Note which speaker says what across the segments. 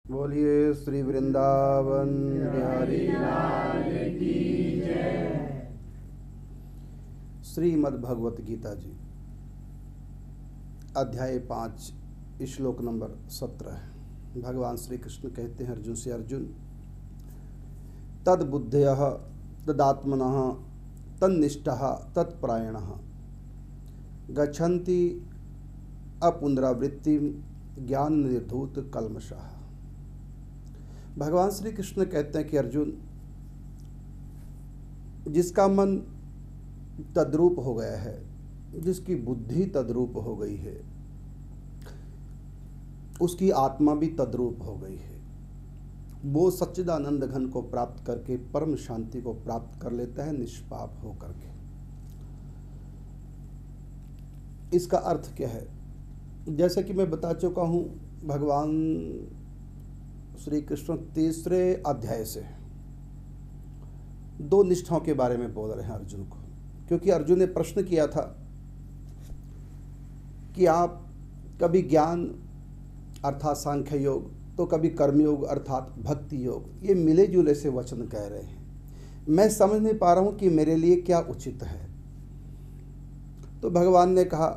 Speaker 1: बोलिए श्री वृंदावन बिहारी लाल की जय। श्रीमद् भगवत गीता जी अध्याय 5 श्लोक नंबर 17। भगवान श्री कृष्ण कहते हैं अर्जुन से, अर्जुन तद्बुद्धयः तदात्मनः तन्निष्ठः तत्परायणः गच्छन्ति अपुनरावृत्तिं ज्ञान निर्धूत कल्मषः। भगवान श्री कृष्ण कहते हैं कि अर्जुन, जिसका मन तद्रूप हो गया है, जिसकी बुद्धि तद्रूप हो गई है, उसकी आत्मा भी तद्रूप हो गई है, वो सच्चिदानंद घन को प्राप्त करके परम शांति को प्राप्त कर लेता है निष्पाप होकर के। इसका अर्थ क्या है? जैसे कि मैं बता चुका हूँ, भगवान श्री कृष्ण तीसरे अध्याय से दो निष्ठाओं के बारे में बोल रहे हैं अर्जुन को, क्योंकि अर्जुन ने प्रश्न किया था कि आप कभी ज्ञान अर्थात सांख्य योग तो कभी कर्मयोग अर्थात भक्ति योग, ये मिले जुले से वचन कह रहे हैं। मैं समझ नहीं पा रहा हूं कि मेरे लिए क्या उचित है। तो भगवान ने कहा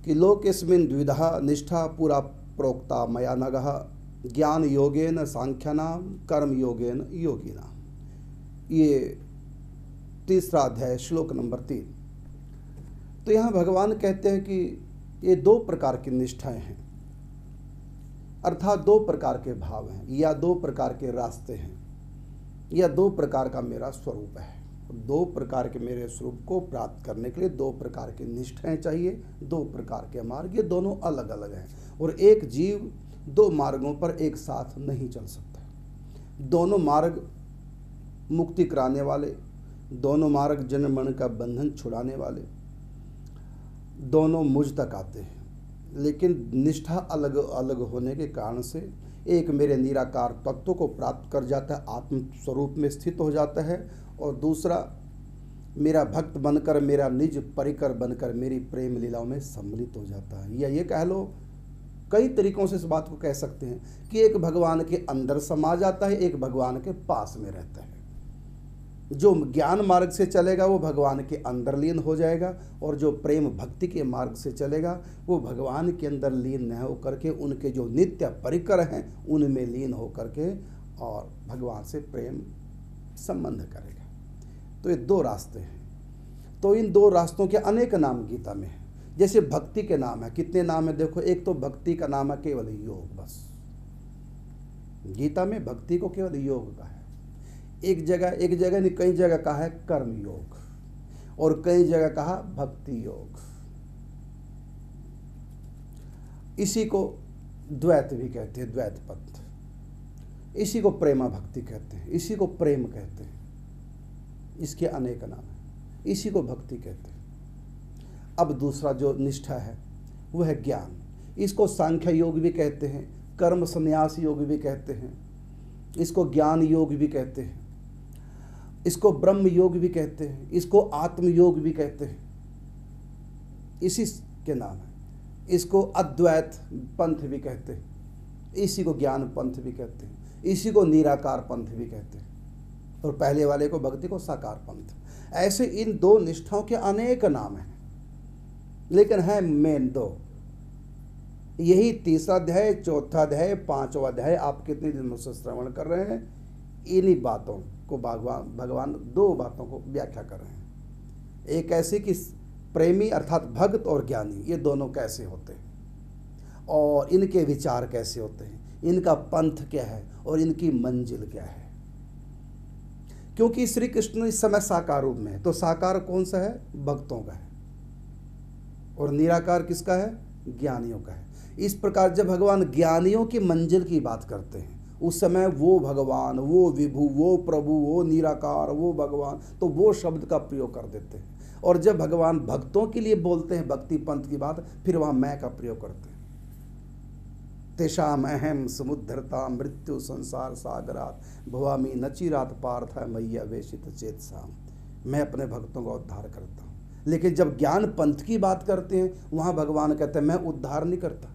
Speaker 1: कि लोकेस्मिन् द्विधा निष्ठा पूरा प्रोक्ता मया नगः ज्ञान योगेन सांख्यानाम कर्म योगेन योगिनाम। ये तीसरा अध्याय श्लोक नंबर 3। तो यहाँ भगवान कहते हैं कि ये दो प्रकार की निष्ठाएं हैं, अर्थात दो प्रकार के भाव हैं, या दो प्रकार के रास्ते हैं, या दो प्रकार का मेरा स्वरूप है। दो प्रकार के मेरे स्वरूप को प्राप्त करने के लिए दो प्रकार की निष्ठाएं चाहिए, दो प्रकार के मार्ग, ये दोनों अलग अलग हैं। और एक जीव दो मार्गों पर एक साथ नहीं चल सकता। दोनों मार्ग मुक्ति कराने वाले, दोनों मार्ग जन्म मरण का बंधन छुड़ाने वाले, दोनों मुझ तक आते हैं। लेकिन निष्ठा अलग अलग होने के कारण से एक मेरे निराकार तत्व को प्राप्त कर जाता है, आत्म स्वरूप में स्थित हो जाता है, और दूसरा मेरा भक्त बनकर, मेरा निज परिकर बनकर मेरी प्रेम लीलाओं में सम्मिलित हो जाता है। या ये कह लो, कई तरीकों से इस बात को कह सकते हैं कि एक भगवान के अंदर समा जाता है, एक भगवान के पास में रहता है। जो ज्ञान मार्ग से चलेगा वो भगवान के अंदर लीन हो जाएगा, और जो प्रेम भक्ति के मार्ग से चलेगा वो भगवान के अंदर लीन न होकर के उनके जो नित्य परिकर हैं उनमें लीन होकर के और भगवान से प्रेम संबंध करेगा। तो ये दो रास्ते हैं। तो इन दो रास्तों के अनेक नाम गीता में है। जैसे भक्ति के नाम है, कितने नाम है देखो। एक तो भक्ति का नाम है केवल योग, बस गीता में भक्ति को केवल योग का है। एक जगह नहीं, कई जगह कहा है कर्म योग, और कई जगह कहा भक्ति योग। इसी को द्वैत भी कहते हैं, द्वैत पंथ। इसी को प्रेमा भक्ति कहते हैं, इसी को प्रेम कहते हैं। इसके अनेक नाम हैं, इसी को भक्ति कहते हैं। अब दूसरा जो निष्ठा है वह है ज्ञान। इसको सांख्य योग भी कहते हैं, कर्म संन्यास योग भी कहते हैं, इसको ज्ञान योग भी कहते हैं, इसको ब्रह्म योग भी कहते हैं, इसको आत्म योग भी कहते हैं। इसी के नाम है। इसको अद्वैत पंथ भी कहते हैं, इसी को ज्ञान पंथ भी कहते हैं, इसी को निराकार पंथ भी कहते हैं, और पहले वाले को भक्ति को साकार पंथ। ऐसे इन दो निष्ठाओं के अनेक नाम हैं, लेकिन है मेन दो। यही तीसरा अध्याय, चौथा अध्याय, पांचवा अध्याय आप कितने दिनों से श्रवण कर रहे हैं। इन्हीं बातों को भगवान दो बातों को व्याख्या कर रहे हैं। एक ऐसे कि प्रेमी अर्थात भक्त और ज्ञानी, ये दोनों कैसे होते हैं और इनके विचार कैसे होते हैं, इनका पंथ क्या है और इनकी मंजिल क्या है। क्योंकि श्री कृष्ण इस समय साकार रूप में है, तो साकार कौन सा है? भक्तों का है, और निराकार किसका है? ज्ञानियों का है। इस प्रकार जब भगवान ज्ञानियों की मंजिल की बात करते हैं, उस समय वो भगवान, वो विभु, वो प्रभु, वो निराकार, वो भगवान, तो वो शब्द का प्रयोग कर देते हैं। और जब भगवान भक्तों के लिए बोलते हैं भक्ति पंथ की बात, फिर वहाँ मैं का प्रयोग करते हैं। तेषाम अहम समुद्धरता मृत्यु संसार सागरात भवामी नचिरात पार्थ मैया वेशित चेतसाम। मैं अपने भक्तों का उद्धार करता हूँ। लेकिन जब ज्ञान पंथ की बात करते हैं, वहाँ भगवान कहते हैं मैं उद्धार नहीं करता,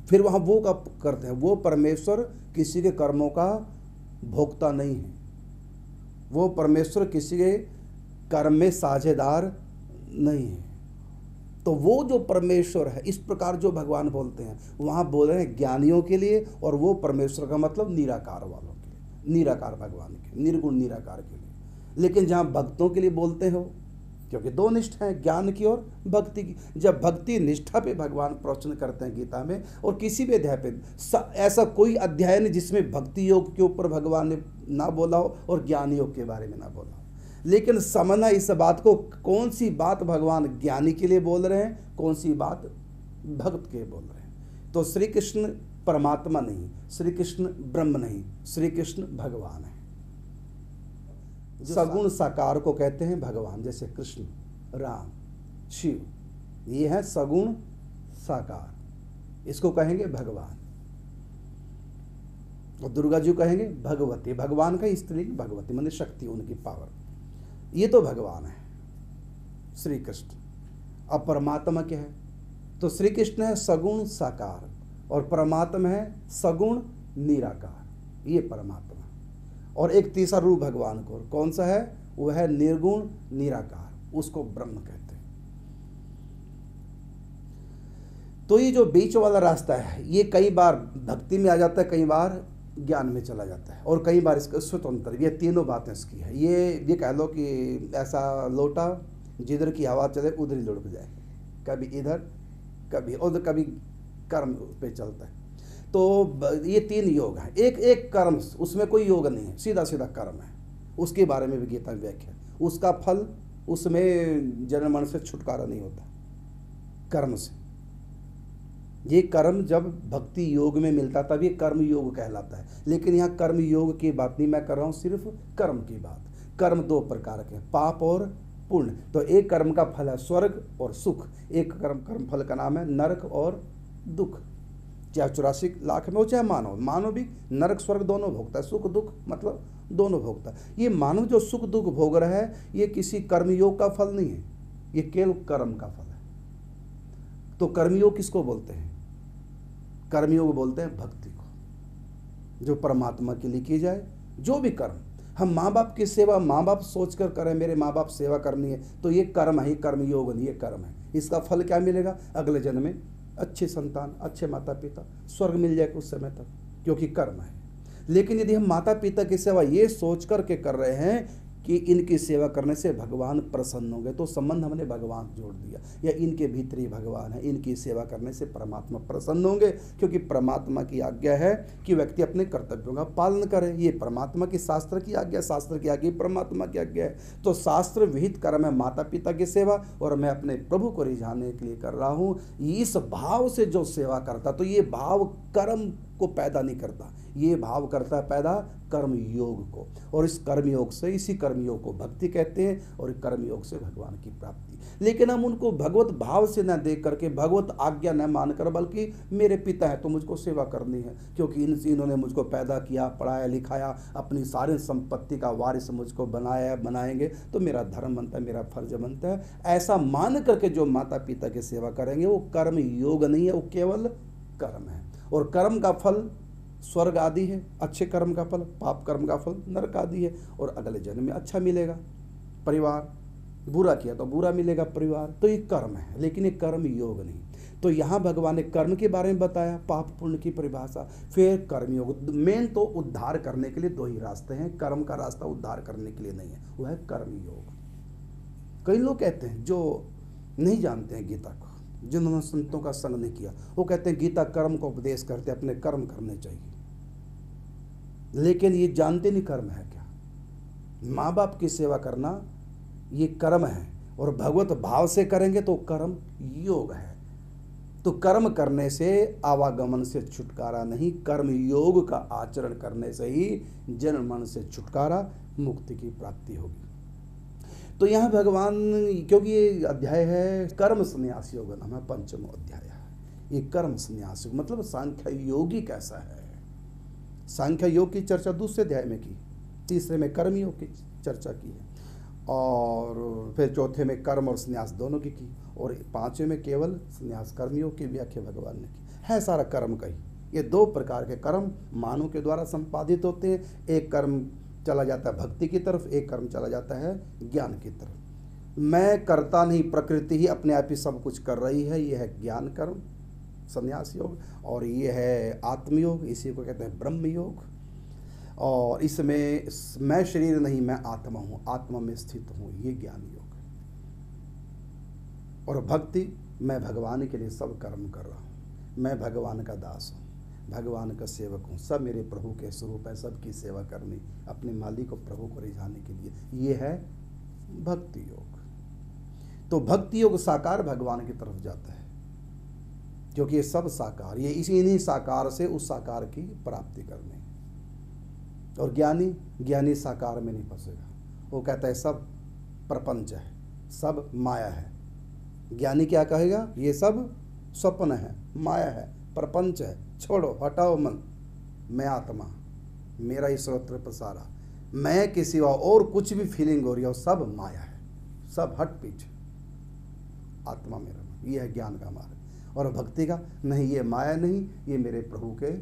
Speaker 1: फिर वहाँ वो का करते हैं, वो परमेश्वर किसी के कर्मों का भोक्ता नहीं है, वो परमेश्वर किसी के कर्म में साझेदार नहीं है। तो वो जो परमेश्वर है, इस प्रकार जो भगवान बोलते हैं, वहाँ बोल रहे हैं ज्ञानियों के लिए, और वो परमेश्वर का मतलब निराकार वालों के लिए, निराकार भगवान के, निर्गुण निराकार के लिए। लेकिन जहाँ भक्तों के लिए बोलते हो, क्योंकि दो निष्ठा है, ज्ञान की और भक्ति की। जब भक्ति निष्ठा पे भगवान प्रवचन करते हैं गीता में, और किसी भी अध्याय पे ऐसा कोई अध्याय नहीं जिसमें भक्ति योग के ऊपर भगवान ने ना बोला हो और ज्ञान योग के बारे में ना बोला हो। लेकिन समझना इस बात को, कौन सी बात भगवान ज्ञानी के लिए बोल रहे हैं, कौन सी बात भक्त के बोल रहे हैं। तो श्री कृष्ण परमात्मा नहीं, श्री कृष्ण ब्रह्म नहीं, श्री कृष्ण भगवान है। सगुण साकार को कहते हैं भगवान, जैसे कृष्ण, राम, शिव, ये है सगुण साकार, इसको कहेंगे भगवान। और दुर्गा जी कहेंगे भगवती, भगवान का स्त्री भगवती माने शक्ति, उनकी पावर, ये तो भगवान है श्री कृष्ण। अब परमात्मा क्या है, तो श्री कृष्ण है सगुण साकार और परमात्मा है सगुण निराकार, ये परमात्मा। और एक तीसरा रूप भगवान को, कौन सा है, वो है निर्गुण निराकार, उसको ब्रह्म कहते हैं। तो ये जो बीच वाला रास्ता है, ये कई बार भक्ति में आ जाता है, कई बार ज्ञान में चला जाता है, और कई बार इसका स्वतंत्र, ये तीनों बातें इसकी है। ये कह लो कि ऐसा लोटा जिधर की हवा चले उधर ही लुढ़क जाए, कभी इधर कभी उधर, कभी कर्म पे चलता है। तो ये तीन योग हैं, एक एक कर्म, उसमें कोई योग नहीं है, सीधा सीधा कर्म है। उसके बारे में भी गीता में व्याख्या, उसका फल, उसमें जन्म मरण से छुटकारा नहीं होता कर्म से। ये कर्म जब भक्ति योग में मिलता तब ये कर्म योग कहलाता है। लेकिन यहाँ कर्म योग की बात नहीं मैं कर रहा हूँ, सिर्फ कर्म की बात। कर्म दो प्रकार के, पाप और पुण्य। तो एक कर्म का फल है स्वर्ग और सुख, एक कर्म फल का नाम है नरक और दुख। चाहे 84 लाख में हो चाहे मानव भी नरक स्वर्ग दोनों भोगता है, सुख दुख मतलब दोनों भोगता है। ये मानव जो सुख दुख भोग रहा है, ये किसी कर्मयोग का फल नहीं है, ये केवल कर्म का फल है। तो कर्मयोग किसको बोलते हैं, कर्मयोग बोलते हैं भक्ति को, जो परमात्मा के लिए की जाए। जो भी कर्म, हम माँ बाप की सेवा माँ बाप सोच कर करें, मेरे माँ बाप सेवा करनी है, तो ये कर्म है, ये कर्मयोग नहीं, ये कर्म है। इसका फल क्या मिलेगा, अगले जन्म में अच्छे संतान, अच्छे माता पिता, स्वर्ग मिल जाएगा उस समय तक, क्योंकि कर्म है। लेकिन यदि हम माता पिता की सेवा ये सोच करके कर रहे हैं कि इनकी सेवा करने से भगवान प्रसन्न होंगे, तो संबंध हमने भगवान जोड़ दिया, या इनके भीतर ही भगवान है, इनकी सेवा करने से परमात्मा प्रसन्न होंगे। क्योंकि परमात्मा की आज्ञा है कि व्यक्ति अपने कर्तव्यों का पालन करे, ये परमात्मा की शास्त्र की आज्ञा, शास्त्र की आज्ञा परमात्मा की आज्ञा है। तो शास्त्र विहित कर्म है माता पिता की सेवा, और मैं अपने प्रभु को रिझाने के लिए कर रहा हूँ। इस भाव से जो सेवा करता, तो ये भाव कर्म को पैदा नहीं करता, ये भाव करता है पैदा कर्म योग को, और इस कर्म योग से, इसी कर्म योग को भक्ति कहते हैं, और कर्म योग से भगवान की प्राप्ति। लेकिन हम उनको भगवत भाव से न देख करके, भगवत आज्ञा न मानकर, बल्कि मेरे पिता है तो मुझको सेवा करनी है, क्योंकि इन्होंने मुझको पैदा किया, पढ़ाया लिखाया, अपनी सारी संपत्ति का वारिस मुझको बनाया, बनाएंगे, तो मेरा धर्म बनता है, मेरा फर्ज बनता है। ऐसा मान करके जो माता पिता की सेवा करेंगे, वो कर्म योग नहीं है, वो केवल कर्म है। और कर्म का फल स्वर्ग आदि है, अच्छे कर्म का फल, पाप कर्म का फल नरक आदि है, और अगले जन्म में अच्छा मिलेगा परिवार, बुरा किया तो बुरा मिलेगा परिवार। तो ये कर्म है, लेकिन ये कर्म योग नहीं। तो यहाँ भगवान ने कर्म के बारे में बताया, पाप पुण्य की परिभाषा, फिर कर्म योग। मेन तो उद्धार करने के लिए दो ही रास्ते हैं, कर्म का रास्ता उद्धार करने के लिए नहीं है, वो है कर्म योग। कई लोग कहते हैं जो नहीं जानते हैं गीता को, जिन्होंने संतों का संग नहीं किया, वो कहते हैं गीता कर्म को उपदेश करते, अपने कर्म करने चाहिए। लेकिन ये जानते नहीं कर्म है क्या। माँ बाप की सेवा करना ये कर्म है, और भगवत भाव से करेंगे तो कर्म योग है। तो कर्म करने से आवागमन से छुटकारा नहीं, कर्म योग का आचरण करने से ही जन्म मरण से छुटकारा, मुक्ति की प्राप्ति होगी। तो यहाँ भगवान, क्योंकि ये अध्याय है कर्म संन्यास योग नाम है, पंचम अध्याय है ये कर्म संन्यास योग। मतलब सांख्य योगी कैसा है। सांख्य योग की चर्चा दूसरे अध्याय में की, तीसरे में कर्म योग की चर्चा की है, और फिर चौथे में कर्म और संन्यास दोनों की, और पांचवें में केवल संन्यास कर्म योग की व्याख्या भगवान ने की। है सारा कर्म का ही। ये दो प्रकार के कर्म मानव के द्वारा संपादित होते हैं। एक कर्म चला जाता है भक्ति की तरफ, एक कर्म चला जाता है ज्ञान की तरफ। मैं करता नहीं, प्रकृति ही अपने आप ही सब कुछ कर रही है, ये है ज्ञान कर्म संन्यास योग। और ये है आत्मयोग, इसी को कहते हैं ब्रह्म योग। और इसमें मैं शरीर नहीं, मैं आत्मा हूँ, आत्मा में स्थित हूँ, ये ज्ञान योग है। और भक्ति, मैं भगवान के लिए सब कर्म कर रहा हूँ, मैं भगवान का दास हूँ, भगवान का सेवक हूँ, सब मेरे प्रभु के स्वरूप है, सबकी सेवा करनी, अपने मालिक को प्रभु को रिझाने के लिए, ये है भक्ति योग। तो भक्ति योग साकार भगवान की तरफ जाता है, क्योंकि ये सब साकार, ये इन्हीं साकार से उस साकार की प्राप्ति करनी। और ज्ञानी साकार में नहीं फंसेगा, वो कहता है सब प्रपंच है, सब माया है। ज्ञानी क्या कहेगा, ये सब स्वप्न है, माया है, प्रपंच है, छोड़ो, हटाओ मन, मैं आत्मा, मेरा ही सर्वत्र पसारा, मैं के सिवा और कुछ भी फीलिंग हो रही है सब माया है, सब हट पीछे, आत्मा मेरा मन। ये है ज्ञान का मार्ग। और भक्ति का नहीं, ये माया नहीं, ये मेरे प्रभु के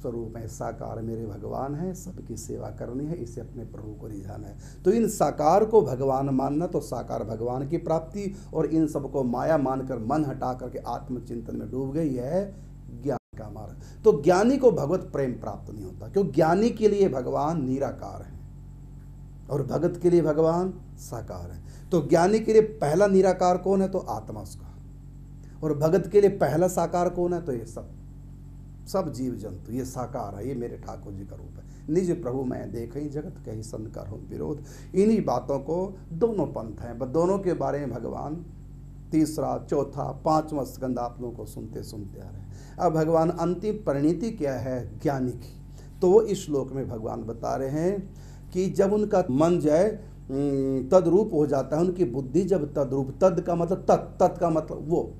Speaker 1: स्वरूप है, साकार मेरे भगवान है, सबकी सेवा करनी है, इसे अपने प्रभु को रिझाना है। तो इन साकार को भगवान मानना तो साकार भगवान की प्राप्ति, और इन सबको माया मानकर मन हटा करके आत्मचिंतन में डूब गई है ज्ञान का मार्ग। तो ज्ञानी को भगवत प्रेम प्राप्त नहीं होता, क्योंकि ज्ञानी के लिए भगवान निराकार है और भगत के लिए भगवान साकार है। तो ज्ञानी के लिए पहला निराकार कौन है, तो आत्मा उसका, और भगत के लिए पहला साकार कौन है, तो ये सब जीव जंतु, ये साकार है, ये मेरे ठाकुर जी का रूप है। निज प्रभु मैं देखई जगत कही संकर हो विरोध। इन्हीं बातों को दोनों पंथ हैं, बस दोनों के बारे में भगवान तीसरा, चौथा, पांचवा स्कंद आप लोगों को सुनते सुनते आ रहे हैं। अब भगवान अंतिम परिणति क्या है ज्ञानी की, तो वो इस श्लोक में भगवान बता रहे हैं कि जब उनका मन जाए तद्रूप हो जाता है, उनकी बुद्धि जब तद्रूप, तद का मतलब तत् का मतलब वो,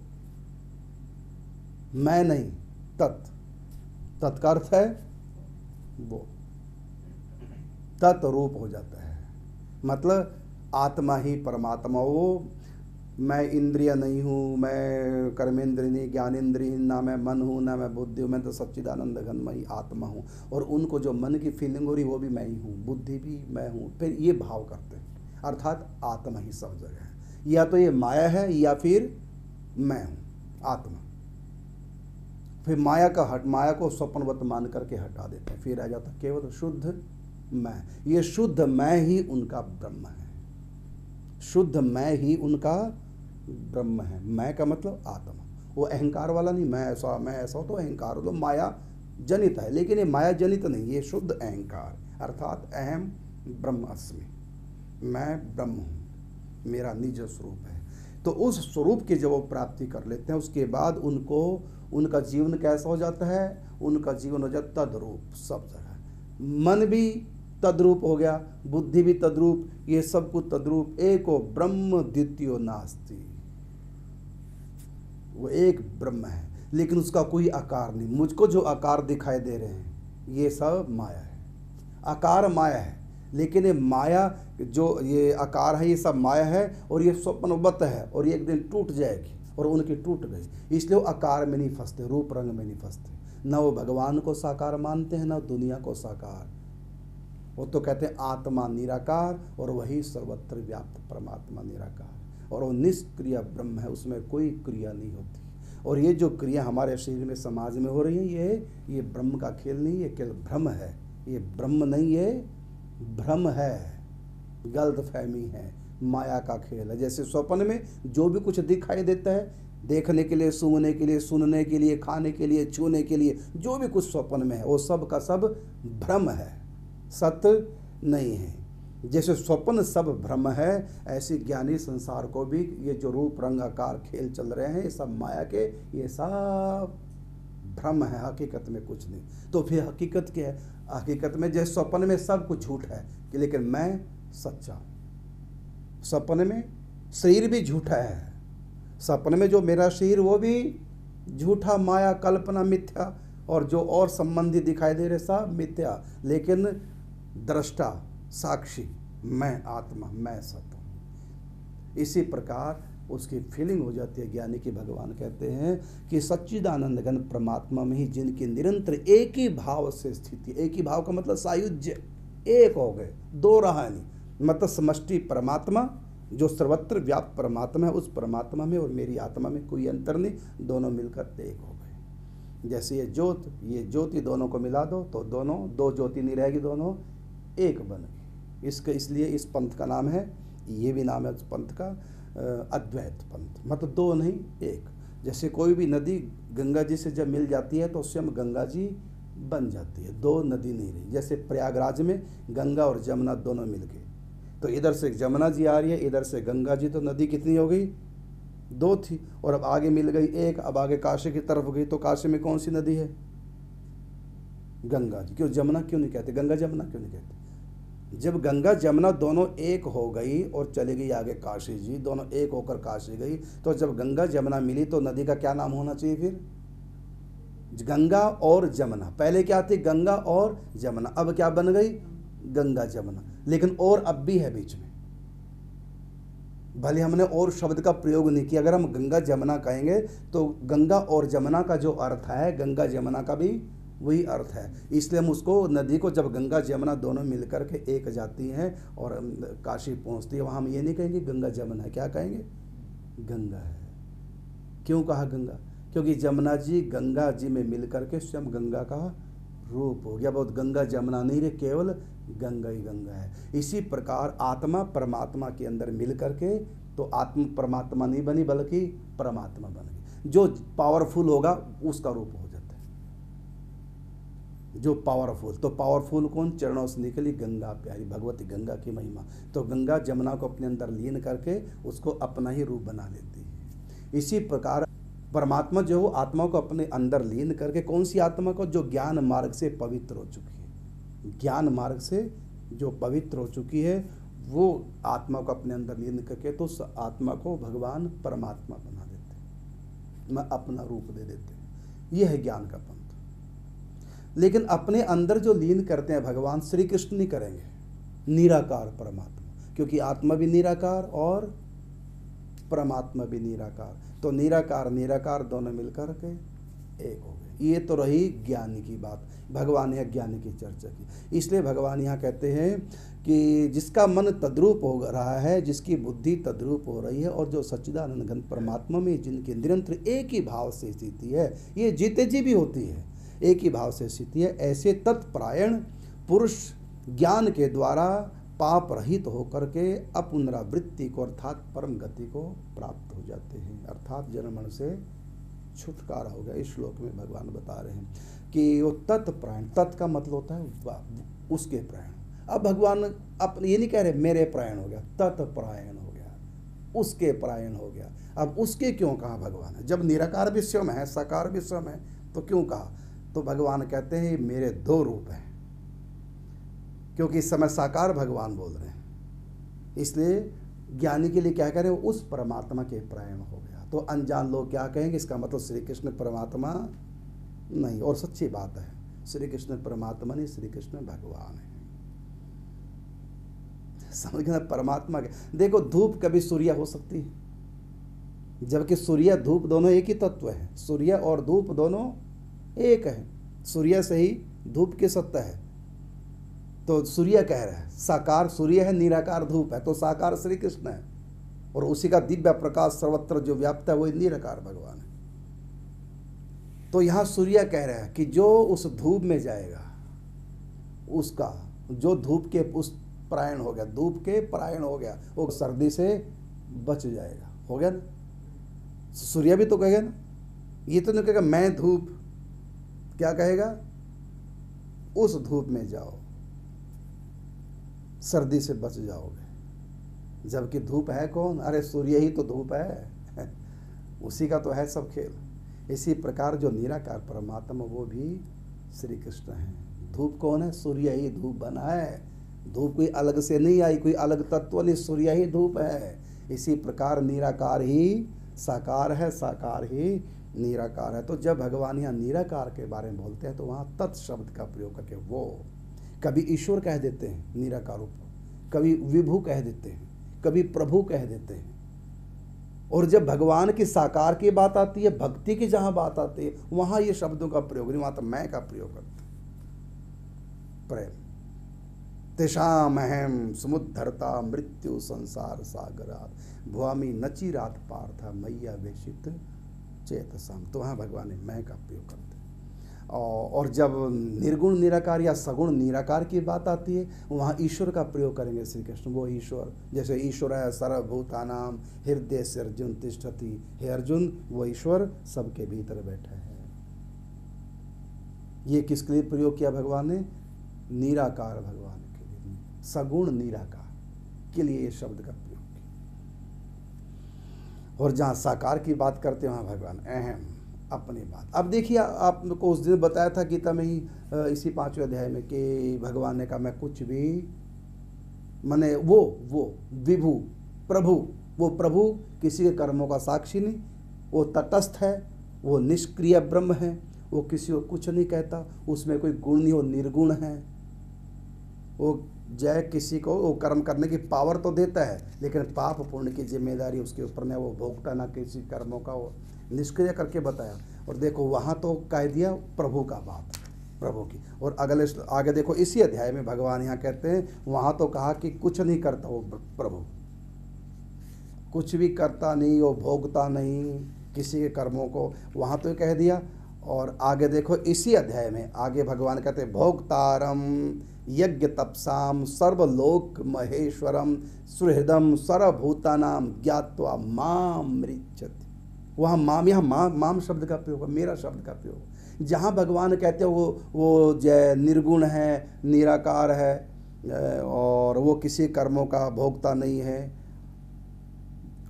Speaker 1: मैं नहीं, तत् का अर्थ है वो, तत्रूप हो जाता है, मतलब आत्मा ही परमात्मा। वो मैं इंद्रिय नहीं हूँ, मैं कर्मेंद्रिय नहीं, ज्ञानेंद्रिय, ना मैं मन हूँ, ना मैं बुद्धि हूँ, मैं तो सच्चिदानंद घनमयी आत्मा हूँ। और उनको जो मन की फीलिंग हो रही वो भी मैं ही हूँ, बुद्धि भी मैं हूँ, फिर ये भाव करते हैं, अर्थात आत्मा ही सब जगह है। या तो ये माया है या फिर मैं हूँ आत्मा। फिर माया को स्वप्नवत मान करके हटा देते हैं, फिर आ जाता केवल शुद्ध मैं। ये शुद्ध मैं ही उनका ब्रह्म है, शुद्ध मैं ही उनका ब्रह्म है। मैं का मतलब आत्मा, वो अहंकार वाला नहीं, मैं ऐसा हो तो अहंकार हो तो माया जनित है, लेकिन ये माया जनित नहीं, ये शुद्ध अहंकार, अर्थात अहम ब्रह्म अस्मि, मैं ब्रह्म हूँ, मेरा निज स्वरूप है। तो उस स्वरूप की जब वो प्राप्ति कर लेते हैं, उसके बाद उनका जीवन कैसा हो जाता है, उनका जीवन हो जाता तद्रूप सब जगह। मन भी तद्रूप हो गया, बुद्धि भी तद्रूप, ये सब कुछ तद्रूप। एको ब्रह्म द्वितीयो नास्ति, वो एक ब्रह्म है, लेकिन उसका कोई आकार नहीं। मुझको जो आकार दिखाई दे रहे हैं ये सब माया है, आकार माया है, लेकिन ये माया जो ये आकार है ये सब माया है, और ये स्वप्नवत है, और ये एक दिन टूट जाएगी, और उनकी टूट गई, इसलिए वो आकार में नहीं फंसते, रूप रंग में नहीं फंसते। न वो भगवान को साकार मानते हैं, न दुनिया को साकार। वो तो कहते हैं आत्मा निराकार, और वही सर्वत्र व्याप्त परमात्मा निराकार, और वो निष्क्रिय ब्रह्म है, उसमें कोई क्रिया नहीं होती। और ये जो क्रिया हमारे शरीर में समाज में हो रही है, ये ब्रह्म का खेल नहीं, ये केवल भ्रम है, ये ब्रह्म नहीं, ये भ्रम है, गलत फहमी है, माया का खेल है। जैसे स्वप्न में जो भी कुछ दिखाई देता है, देखने के लिए, सूंघने के लिए, सुनने के लिए, खाने के लिए, छूने के लिए, जो भी कुछ स्वप्न में है वो सब का सब भ्रम है, सत्य नहीं है। जैसे स्वप्न सब भ्रम है, ऐसे ज्ञानी संसार को भी ये जो रूप रंग आकार खेल चल रहे हैं, ये सब माया के, ये सब भ्रम है, हकीकत में कुछ नहीं। तो फिर हकीकत क्या है? हकीकत में जैसे स्वप्न में सब कुछ झूठ है, लेकिन मैं सच्चा हूँ। सपने में शरीर भी झूठा है, सपने में जो मेरा शरीर वो भी झूठा, माया, कल्पना, मिथ्या, और जो और संबंधी दिखाई दे रहे सब मिथ्या, लेकिन दृष्टा साक्षी मैं आत्मा, मैं सत्य हूँ। इसी प्रकार उसकी फीलिंग हो जाती है। ज्ञानी की भगवान कहते हैं कि सच्चिदानंद घन परमात्मा में ही जिनकी निरंतर एक ही भाव से स्थिति, एक ही भाव का मतलब सायुज्य, एक हो गए, दो रहा नहीं, मतलब समष्टि परमात्मा जो सर्वत्र व्याप्त परमात्मा है, उस परमात्मा में और मेरी आत्मा में कोई अंतर नहीं, दोनों मिलकर एक हो गए। जैसे ये ज्योति दोनों को मिला दो तो दोनों, दो ज्योति नहीं रहेगी, दोनों एक बन गई। इसलिए इस पंथ का नाम है, ये भी नाम है उस पंथ का, अद्वैत पंथ, मतलब दो नहीं एक। जैसे कोई भी नदी गंगा जी से जब मिल जाती है तो स्वयं गंगा जी बन जाती है, दो नदी नहीं रही। जैसे प्रयागराज में गंगा और जमुना दोनों मिल गए, तो इधर से जमुना जी आ रही है, इधर से गंगा जी, तो नदी कितनी हो गई? दो थी, और अब आगे मिल गई एक। अब आगे काशी की तरफ गई तो काशी में कौन सी नदी है? गंगा जी। क्यों जमुना क्यों नहीं कहते, गंगा जमुना क्यों नहीं कहते? जब गंगा जमुना दोनों एक हो गई और चली गई आगे काशी जी, दोनों एक होकर काशी गई, तो जब गंगा जमुना मिली तो नदी का क्या नाम होना चाहिए फिर? गंगा और जमुना। पहले क्या थी? गंगा और जमुना। अब क्या बन गई? गंगा जमुना। लेकिन और अब भी है बीच में, भले हमने और शब्द का प्रयोग नहीं किया। अगर हम गंगा जमुना कहेंगे तो गंगा और जमुना का जो अर्थ है, गंगा जमुना का भी वही अर्थ है। इसलिए हम उसको, नदी को, जब गंगा जमुना दोनों मिलकर के एक जाती हैं और काशी पहुंचती है, वहाँ हम ये नहीं कहेंगे गंगा जमुना है, क्या कहेंगे? गंगा है। क्यों कहा गंगा? क्योंकि जमुना जी गंगा जी में मिलकर के स्वयं गंगा का रूप हो गया। बहुत गंगा जमुना नहीं रहे, केवल गंगा ही गंगा है। इसी प्रकार आत्मा परमात्मा के अंदर मिल करके तो आत्मा परमात्मा नहीं बनी, बल्कि परमात्मा बन गई। जो पावरफुल होगा उसका रूप हो जाता है, जो पावरफुल। तो पावरफुल कौन? चरणों से निकली गंगा प्यारी, भगवती गंगा की महिमा। तो गंगा जमुना को अपने अंदर लीन करके उसको अपना ही रूप बना लेती है। इसी प्रकार परमात्मा जो हो आत्मा को अपने अंदर लीन करके, कौन सी आत्मा को? जो ज्ञान मार्ग से पवित्र हो चुकी है। ज्ञान मार्ग से जो पवित्र हो चुकी है, वो आत्मा को अपने अंदर लीन करके तो उस आत्मा को भगवान परमात्मा बना देते हैं, मैं अपना रूप दे देते हैं। यह है ज्ञान का पंथ। लेकिन अपने अंदर जो लीन करते हैं भगवान श्री कृष्ण नहीं करेंगे, निराकार परमात्मा, क्योंकि आत्मा भी निराकार और परमात्मा भी निराकार। तो निराकार निराकार दोनों मिलकर के एक हो गए। ये तो रही ज्ञानी की बात। भगवान ने ज्ञानी की चर्चा की, इसलिए भगवान यहाँ कहते हैं कि जिसका मन तद्रूप हो रहा है, जिसकी बुद्धि तद्रूप हो रही है, और जो सच्चिदानंद घन परमात्मा में जिनकी निरंतर एक ही भाव से स्थिति है, ये जीते जी भी होती है, एक ही भाव से स्थिति है, ऐसे तत्परायण पुरुष ज्ञान के द्वारा पाप रहित होकर के अपुनरावृत्ति को अर्थात परम गति को प्राप्त हो जाते हैं, अर्थात जन्म मरण से छुटकारा हो गया। इस श्लोक में भगवान बता रहे हैं कि वो तत्परायण, तत् का मतलब होता है उसके प्रायण। अब भगवान अपने ये नहीं कह रहे मेरे प्रायण हो गया, तत्परायण हो गया, उसके प्रायण हो गया। अब उसके क्यों कहा भगवान है? जब निराकार भी स्वयं है, साकार भी स्वयं है, तो क्यों कहा? तो भगवान कहते हैं मेरे दो रूप हैं, क्योंकि इस समय साकार भगवान बोल रहे हैं, इसलिए ज्ञानी के लिए क्या करें? उस परमात्मा के प्रायण हो गया। तो अनजान लोग क्या कहेंगे? इसका मतलब श्री कृष्ण परमात्मा नहीं, और सच्ची बात है, श्री कृष्ण परमात्मा नहीं, श्री कृष्ण भगवान है। समझना, परमात्मा के देखो, धूप कभी सूर्य हो सकती है, जबकि सूर्य धूप दोनों एक ही तत्व है। सूर्य और धूप दोनों एक है, सूर्य से ही धूप की सत्ता है। तो सूर्य कह रहा है साकार सूर्य है, निराकार धूप है, तो साकार श्री कृष्ण है, और उसी का दिव्य प्रकाश सर्वत्र जो व्याप्त है वही निराकार भगवान है। तो यहाँ सूर्य कह रहा है कि जो उस धूप में जाएगा, उसका जो धूप के उस प्रायण हो गया, धूप के प्रायण हो गया, वो सर्दी से बच जाएगा। हो गया ना? सूर्य भी तो कहेगा ना, ये तो नहीं कहेगा मैं धूप, क्या कहेगा? उस धूप में जाओ, सर्दी से बच जाओगे। जबकि धूप है कौन? अरे सूर्य ही तो धूप है उसी का तो है सब खेल। इसी प्रकार जो निराकार परमात्मा वो भी श्री कृष्ण है। धूप कौन है? सूर्य ही धूप बना है, धूप कोई अलग से नहीं आई, कोई अलग तत्व नहीं, सूर्य ही धूप है। इसी प्रकार निराकार ही साकार है, साकार ही निराकार है। तो जब भगवान यहाँ निराकार के बारे में बोलते हैं तो वहाँ तत् शब्द का प्रयोग करके वो कभी ईश्वर कह देते हैं निराकार को, कभी विभु कह देते हैं, कभी प्रभु कह देते हैं। और जब भगवान के साकार की बात आती है, भक्ति की जहाँ बात आती है, वहाँ ये शब्दों का प्रयोग नहीं, वहाँ तो मैं का प्रयोग करते हैं। प्रेम तेषाम अहम समुद्धरता मृत्यु संसार सागरात भुआमी नचिरात पार्थ मैया वेशित चेतसाम। तो वहाँ भगवान ने मैं का प्रयोग करते हैं। और जब निर्गुण निराकार या सगुण निराकार की बात आती है, वहाँ ईश्वर का प्रयोग करेंगे श्री कृष्ण। वो ईश्वर, जैसे ईश्वर है सर्वभूतानाम हृदय से अर्जुन तिष्ठति, हे अर्जुन वो ईश्वर सबके भीतर बैठा है। ये किसके लिए प्रयोग किया भगवान ने? निराकार भगवान के लिए, सगुण निराकार के लिए ये शब्द का प्रयोग किया। और जहाँ साकार की बात करते हैं, वहाँ भगवान अहम अपनी बात। अब देखिए, आपको उस दिन बताया था गीता में ही, इसी 5वें अध्याय में, कि भगवान ने कहा मैं कुछ भी, माने वो विभु प्रभु, वो प्रभु किसी के कर्मों का साक्षी नहीं, वो तटस्थ है, वो निष्क्रिय ब्रह्म है, वो किसी को कुछ नहीं कहता, उसमें कोई गुण नहीं, वो निर्गुण है। वो जय किसी को वो कर्म करने की पावर तो देता है, लेकिन पाप पुण्य की जिम्मेदारी उसके ऊपर नहीं, वो भोगता ना किसी कर्मों का, वो निष्क्रिय करके बताया। और देखो वहाँ तो कह दिया प्रभु का बात, प्रभु की। और अगले आगे देखो, इसी अध्याय में भगवान यहाँ कहते हैं, वहाँ तो कहा कि कुछ नहीं करता वो प्रभु, कुछ भी करता नहीं, वो भोगता नहीं किसी के कर्मों को, वहाँ तो कह दिया। और आगे देखो इसी अध्याय में आगे भगवान कहते हैं भोक्तारम यज्ञ तपसाम सर्वलोक महेश्वरम सुहृदम सर्वभूतानाम ज्ञात्वा माम मृच्छति। वहाँ माम, यहाँ माम शब्द का प्रयोग, मेरा शब्द का प्रयोग। जहाँ भगवान कहते हैं वो जय निर्गुण है, निराकार है, और वो किसी कर्मों का भोगता नहीं है,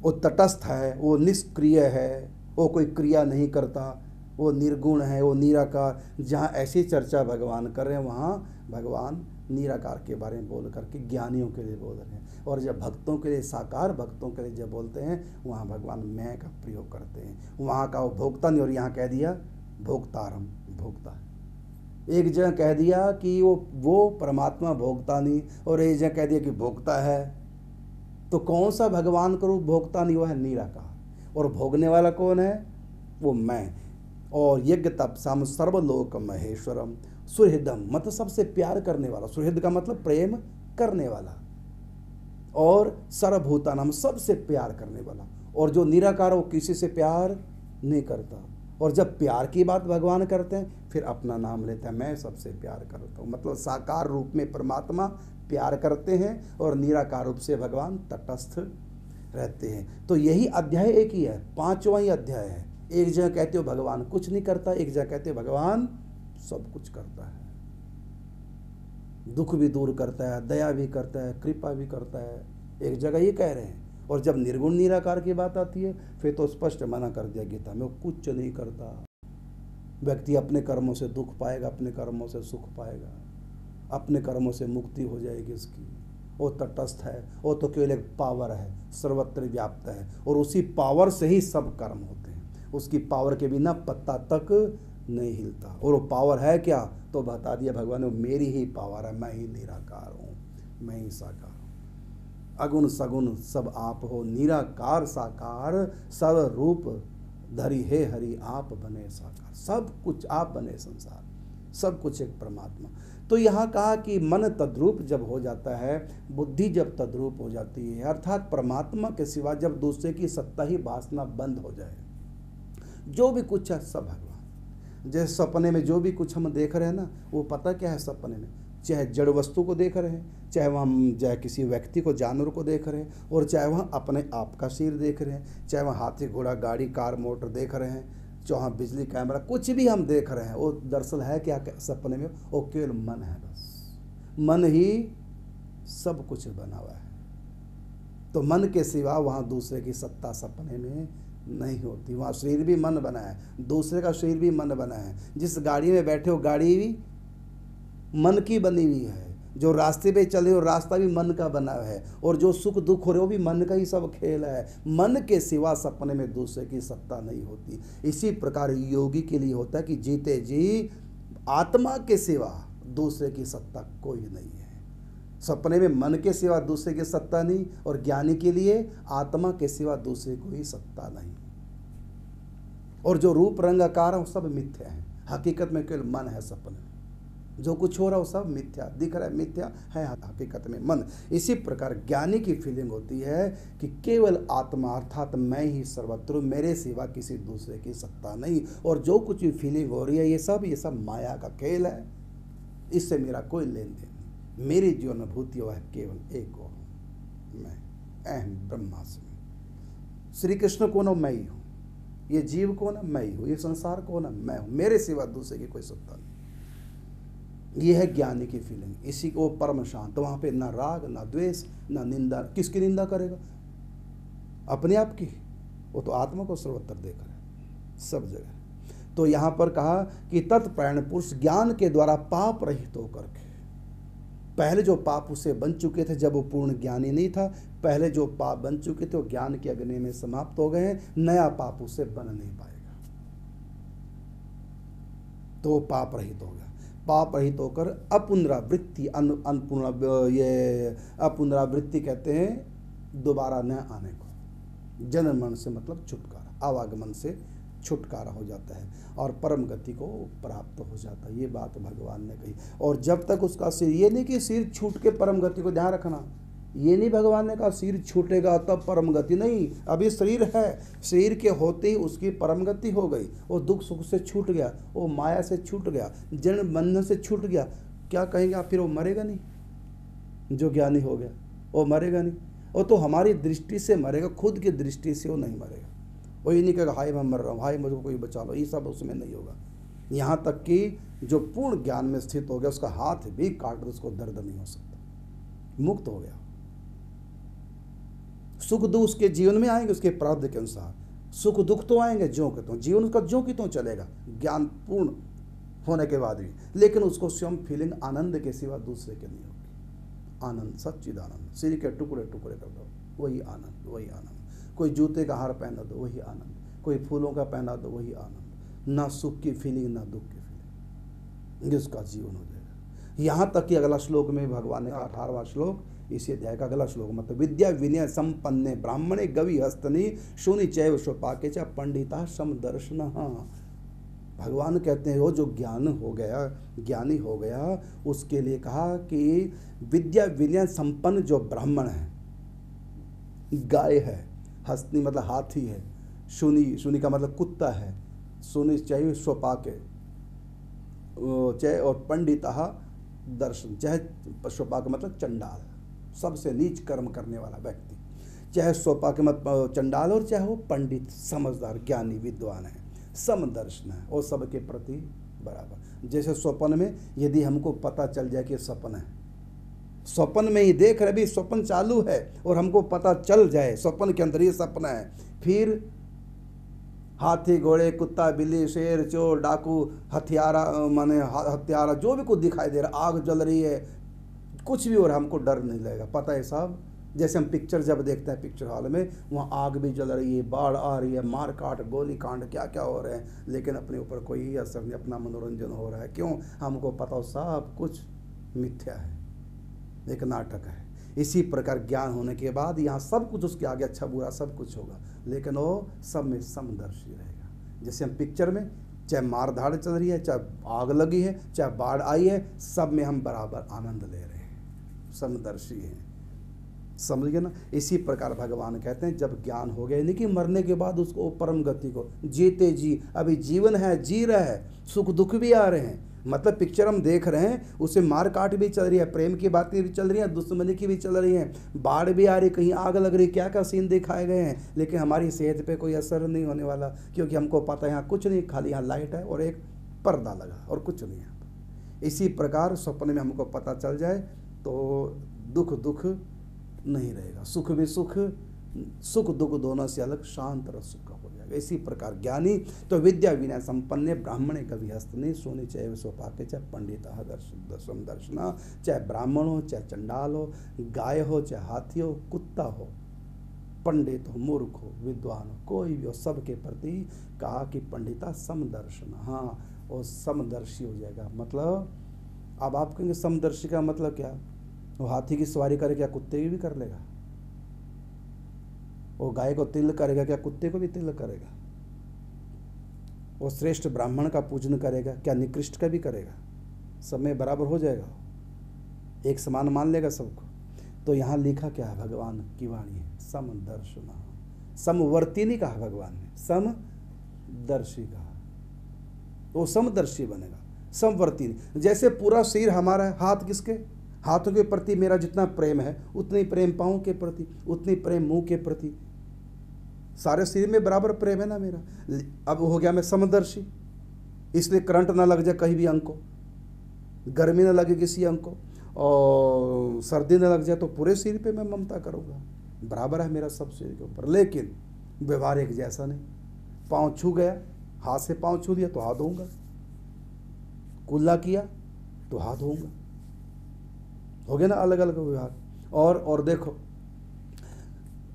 Speaker 1: वो तटस्थ है, वो निष्क्रिय है, वो कोई क्रिया नहीं करता, वो निर्गुण है, वो निराकार। जहाँ ऐसी चर्चा भगवान कर रहे हैं, वहाँ भगवान निराकार के बारे में बोल करके ज्ञानियों के लिए बोल रहे हैं। और जब भक्तों के लिए, साकार भक्तों के लिए जब बोलते हैं, वहाँ भगवान मैं का प्रयोग करते हैं। वहाँ का वो भोक्ता नहीं, और यहाँ कह दिया भोक्तारम, भोक्ता। एक जगह कह दिया कि वो परमात्मा भोक्ता नहीं, और एक जगह कह दिया कि भोक्ता है। तो कौन सा भगवान का रूप भोक्ता नहीं? वो है निराकार। और भोगने वाला कौन है? वो मैं। और यज्ञ तपसाम सर्वलोक महेश्वरम सुहृदम, मतलब सबसे प्यार करने वाला, सुहृद का मतलब प्रेम करने वाला, और सर्वभूतानाम सबसे प्यार करने वाला। और जो निराकार वो किसी से प्यार नहीं करता। और जब प्यार की बात भगवान करते हैं, फिर अपना नाम लेता है, मैं सबसे प्यार करता हूँ। मतलब साकार रूप में परमात्मा प्यार करते हैं, और निराकार रूप से भगवान तटस्थ रहते हैं। तो यही अध्याय एक ही है, 5वां ही अध्याय है। एक जगह कहते हो भगवान कुछ नहीं करता, एक जगह कहते हो भगवान सब कुछ करता है, दुख भी दूर करता है, दया भी करता है, कृपा भी करता है, एक जगह ये कह रहे हैं। और जब निर्गुण निराकार की बात आती है, फिर तो स्पष्ट मना कर दिया गीता में, वो कुछ नहीं करता। व्यक्ति अपने कर्मों से दुख पाएगा, अपने कर्मों से सुख पाएगा, अपने कर्मों से मुक्ति हो जाएगी उसकी। वो तटस्थ है, वो तो केवल एक पावर है, सर्वत्र व्याप्त है, और उसी पावर से ही सब कर्म होते हैं। उसकी पावर के बिना पत्ता तक नहीं हिलता। और वो पावर है क्या? तो बता दिया भगवान ने, मेरी ही पावर है, मैं ही निराकार हूँ, मैं ही साकार हूँ। अगुण सगुण सब आप हो, निराकार साकार सब रूप धरी हे हरि आप बने साकार। सब कुछ आप बने, संसार सब कुछ एक परमात्मा। तो यहाँ कहा कि मन तद्रूप जब हो जाता है, बुद्धि जब तद्रूप हो जाती है, अर्थात परमात्मा के सिवा जब दूसरे की सत्ता ही वासना बंद हो जाए, जो भी कुछ है सब भगवान। जैसे सपने में जो भी कुछ हम देख रहे हैं ना, वो पता क्या है सपने में? चाहे जड़ वस्तु को देख रहे हैं, चाहे वहाँ चाहे किसी व्यक्ति को, जानवर को देख रहे हैं, और चाहे वहाँ अपने आप का शरीर देख रहे हैं, चाहे वहाँ हाथी घोड़ा गाड़ी कार मोटर देख रहे हैं, चाहे वहाँ बिजली कैमरा, कुछ भी हम देख रहे हैं, वो दरअसल है क्या सपने में? वो केवल मन है, बस मन ही सब कुछ बना हुआ है। तो मन के सिवा वहाँ दूसरे की सत्ता सपने में नहीं होती। वहाँ शरीर भी मन बना है, दूसरे का शरीर भी मन बना है। जिस गाड़ी में बैठे हो, गाड़ी भी मन की बनी हुई है। जो रास्ते पे चले हो, रास्ता भी मन का बना है। और जो सुख दुख हो रहे हो भी मन का ही सब खेल है। मन के सिवा सपने में दूसरे की सत्ता नहीं होती। इसी प्रकार योगी के लिए होता है कि जीते जी आत्मा के सिवा दूसरे की सत्ता कोई नहीं है। सपने में मन के सिवा दूसरे की सत्ता नहीं, और ज्ञानी के लिए आत्मा के सिवा दूसरे कोई सत्ता नहीं। और जो रूप रंग आकार है वो सब मिथ्या है, हकीकत में केवल मन है सपने में। जो कुछ हो रहा है वो सब मिथ्या दिख रहा है, मिथ्या है हकीकत में मन। इसी प्रकार ज्ञानी की फीलिंग होती है कि केवल आत्मा अर्थात मैं ही सर्वत्र, मेरे सिवा किसी दूसरे की सत्ता नहीं। और जो कुछ भी फीलिंग हो रही है ये सब माया का खेल है, इससे मेरा कोई लेन देन नहीं। मेरी जो अनुभूति है केवल एक हो, मैं अहम ब्रह्मास्मि। श्री कृष्ण कौन हो? मैं ही हूँ। ये जीव कौन है? मैं ही हूँ। ये संसार कौन है? मैं हूँ। मेरे सिवा दूसरे की कोई सत्ता नहीं। ये है ज्ञानी की फीलिंग। इसी को परम शांत, वहाँ पे ना राग ना द्वेष ना निंदा। किसकी निंदा करेगा? अपने आप की। वो तो आत्मा को सर्वत्र देख रहा है सब जगह। तो यहाँ पर कहा कि तत्प्रायण पुरुष ज्ञान के द्वारा पाप रहित होकर के, पहले जो पाप उसे बन चुके थे जब वो पूर्ण ज्ञानी नहीं था, पहले जो पाप बन चुके थे वो ज्ञान के अग्नि में समाप्त हो गए हैं, नया पाप उसे बन नहीं पाएगा। तो वो पाप रहित हो गया। पाप रहित होकर अपुनरावृत्ति, ये अपुनरावृत्ति कहते हैं दोबारा न आने को। जन्म मरण से मतलब छुटकारा, आवागमन से छुटकारा हो जाता है और परम गति को प्राप्त हो जाता है। ये बात भगवान ने कही। और जब तक उसका सिर, ये नहीं कि सिर छूट के परम गति को ध्यान रखना, ये नहीं भगवान ने कहा सिर छूटेगा तब परम गति, नहीं। अभी शरीर है, शरीर के होते ही उसकी परम गति हो गई। वो दुख सुख से छूट गया, वो माया से छूट गया, जन्म बंधन से छूट गया। क्या कहेंगे आप? फिर वो मरेगा नहीं। जो ज्ञानी हो गया वो मरेगा नहीं। वो तो हमारी दृष्टि से मरेगा, खुद की दृष्टि से वो नहीं मरेगा। वो ये नहीं कहेगा हाय मैं मर रहा हूँ, हाय मुझको कोई बचा लो, ये सब उसमें नहीं होगा। यहाँ तक कि जो पूर्ण ज्ञान में स्थित हो गया उसका हाथ भी काट दो उसको दर्द नहीं हो सकता, मुक्त हो गया। सुख दुख उसके जीवन में आएंगे उसके प्रारब्ध के अनुसार। सुख दुख तो आएंगे ज्यों के त्यों, जीवन उसका ज्यों की त्यों चलेगा ज्ञान पूर्ण होने के बाद भी, लेकिन उसको स्वयं फीलिंग आनंद के सिवा दूसरे के नहीं होगी। आनंद, सच्चिदानंद, सिर के टुकड़े टुकड़े कर दो, वही आनंद, वही आनंद। कोई जूते का हार पहना दो, वही आनंद। कोई फूलों का पहना दो, वही आनंद। ना सुख की फीलिंग ना दुख की फीलिंग, ये उसका जीवन हो जाएगा। यहाँ तक कि अगला श्लोक में भगवान ने 18वां श्लोक इसी अध्याय का अगला श्लोक, मतलब विद्या विनय संपन्ने ब्राह्मणे गवि हस्तनी शूनि चैव स्वपाके च पंडिता समदर्शन। भगवान कहते हैं वो जो ज्ञान हो गया, ज्ञानी हो गया, उसके लिए कहा कि विद्या विनय संपन्न जो ब्राह्मण है, गाय है, हस्तनी मतलब हाथी है, शूनि, शूनि का मतलब कुत्ता है, शूनि चैव स्वपाके चय, और पंडिता दर्शन, चाहे स्वपाक मतलब चंडाल, सबसे नीच कर्म करने वाला व्यक्ति, चाहे स्वपाक मत चंडाल और चाहे वो पंडित समझदार ज्ञानी विद्वान है, समदर्शन है और सबके प्रति बराबर। जैसे स्वप्न में यदि हमको पता चल जाए कि स्वप्न है, स्वप्न में ही देख रहे भी स्वप्न चालू है और हमको पता चल जाए स्वप्न के अंदर ये सपना है, फिर हाथी घोड़े कुत्ता बिल्ली शेर चोर डाकू हथियारा माने हत्यारा जो भी कुछ दिखाई दे रहा, आग जल रही है, कुछ भी हो रहा, हमको डर नहीं लगेगा। पता है साहब, जैसे हम पिक्चर जब देखते हैं पिक्चर हॉल में, वहाँ आग भी जल रही है, बाढ़ आ रही है, मार काट गोली कांड क्या क्या हो रहे हैं, लेकिन अपने ऊपर कोई असर नहीं, अपना मनोरंजन हो रहा है। क्यों? हमको पता हो सब कुछ मिथ्या है, एक नाटक है। इसी प्रकार ज्ञान होने के बाद यहाँ सब कुछ उसके आगे अच्छा बुरा सब कुछ होगा, लेकिन वो सब में समदर्शी रहेगा। जैसे हम पिक्चर में चाहे मार धाड़ चल रही है, चाहे आग लगी है, चाहे बाढ़ आई है, सब में हम बराबर आनंद ले रहे हैं, समदर्शी हैं। समझ गए ना? इसी प्रकार भगवान कहते हैं जब ज्ञान हो गया, यानी कि मरने के बाद उसको परम गति को जीते जी, अभी जीवन है, जी रहा है, सुख दुख भी आ रहे हैं, मतलब पिक्चर हम देख रहे हैं, उसे मार काट भी चल रही है, प्रेम की बातें भी चल रही हैं, दुश्मनी की भी चल रही हैं, बाढ़ भी आ रही, कहीं आग लग रही, क्या क्या सीन दिखाए गए हैं, लेकिन हमारी सेहत पे कोई असर नहीं होने वाला, क्योंकि हमको पता है यहाँ कुछ नहीं, खाली यहाँ लाइट है और एक पर्दा लगा और कुछ नहीं है। इसी प्रकार स्वप्न में हमको पता चल जाए तो दुख दुख नहीं रहेगा, सुख भी सुख, सुख दुख दोनों से अलग शांत रस सुख हो जाएगा। इसी प्रकार ज्ञानी तो विद्या विनय संपन्ने ब्राह्मणे कवि हस्तने सोने चाहे स्वपाके, चाहे पंडित दर्शन दर्शना, चाहे ब्राह्मण हो, चाहे चंडाल हो, गाय हो, चाहे हाथी हो, कुत्ता हो, पंडित हो, मूर्ख हो, विद्वान हो, कोई भी हो, सबके प्रति कहा कि पंडिता समदर्शन। हाँ, वो समदर्शी हो जाएगा। मतलब अब आप कहेंगे समदर्शी का मतलब क्या? वो हाथी की सवारी करे क्या कुत्ते की भी कर लेगा? वो गाय को तिल करेगा क्या कुत्ते को भी तिल करेगा? वो श्रेष्ठ ब्राह्मण का पूजन करेगा क्या निकृष्ट का भी करेगा? सब में बराबर हो जाएगा, एक समान मान लेगा सबको। तो यहाँ लिखा क्या है? भगवान की वाणी है समदर्शना, समवर्ती नहीं कहा भगवान ने, समदर्शी कहा। वो समदर्शी बनेगा, समवर्ती नहीं। जैसे पूरा शरीर हमारा है, हाथ किसके? हाथों के प्रति मेरा जितना प्रेम है उतनी प्रेम पाँव के प्रति, उतनी प्रेम मुंह के प्रति, सारे शरीर में बराबर प्रेम है ना मेरा। अब हो गया मैं समदर्शी, इसलिए करंट ना लग जाए कहीं भी अंग को, गर्मी ना लगे किसी अंग को, और सर्दी ना लग जाए तो पूरे शरीर पे मैं ममता करूँगा। बराबर है मेरा सब शरीर के ऊपर, लेकिन व्यवहार एक जैसा नहीं। पाँव छू गया, हाथ से पाँव छू दिया तो हाथ धोऊंगा, कुल्ला किया तो हाथ धोऊंगा, हो गया ना अलग अलग व्यवहार। और देखो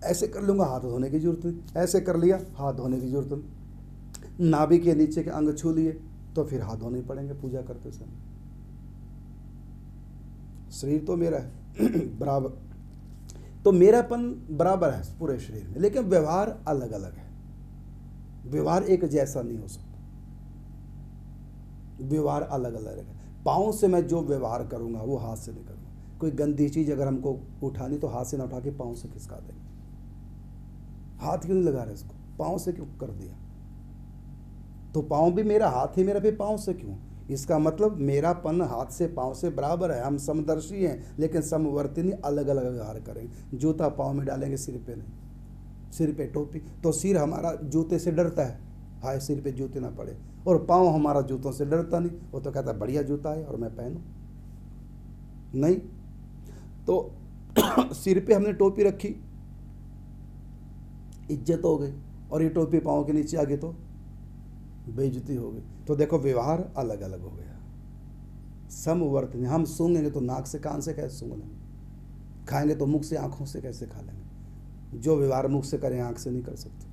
Speaker 1: ऐसे कर लूँगा हाथ धोने की जरूरत नहीं, ऐसे कर लिया हाथ धोने की जरूरत नहीं। नाभि के नीचे के अंग छू लिए तो फिर हाथ धोने पड़ेंगे पूजा करते समय। शरीर तो मेरा है बराबर, तो मेरापन बराबर है पूरे शरीर में, लेकिन व्यवहार अलग अलग है। व्यवहार एक जैसा नहीं हो सकता, व्यवहार अलग अलग है। पाँव से मैं जो व्यवहार करूंगा वो हाथ से नहीं करूंगा। कोई गंदी चीज अगर हमको उठानी तो हाथ से ना उठा के पाँव से खिसका देंगे। हाथ क्यों नहीं लगा रहे इसको, पाँव से क्यों कर दिया? तो पाँव भी मेरा, हाथ ही मेरा, भी पाँव से क्यों? इसका मतलब मेरापन हाथ से पाँव से बराबर है, हम समदर्शी हैं, लेकिन समवर्ती नहीं, अलग अलग व्यवहार करेंगे। जूता पाँव में डालेंगे, सिर पे नहीं। सिर पे टोपी, तो सिर हमारा जूते से डरता है, हाय सिर पे जूते ना पड़े, और पाँव हमारा जूतों से डरता नहीं, वो तो कहता है बढ़िया जूता है और मैं पहनूं। नहीं तो सिर पे हमने टोपी रखी, इज्जत हो गई, और ये टोपी पाँव के नीचे आ गई तो बेइज्जती हो गई। तो देखो व्यवहार अलग अलग हो गया। समवर्तन, हम सूंघेंगे तो नाक से कान से कैसे सूंघ लेंगे, खाएंगे तो मुख से आंखों से कैसे खा लेंगे? जो व्यवहार मुख से करें आंख से नहीं कर सकते।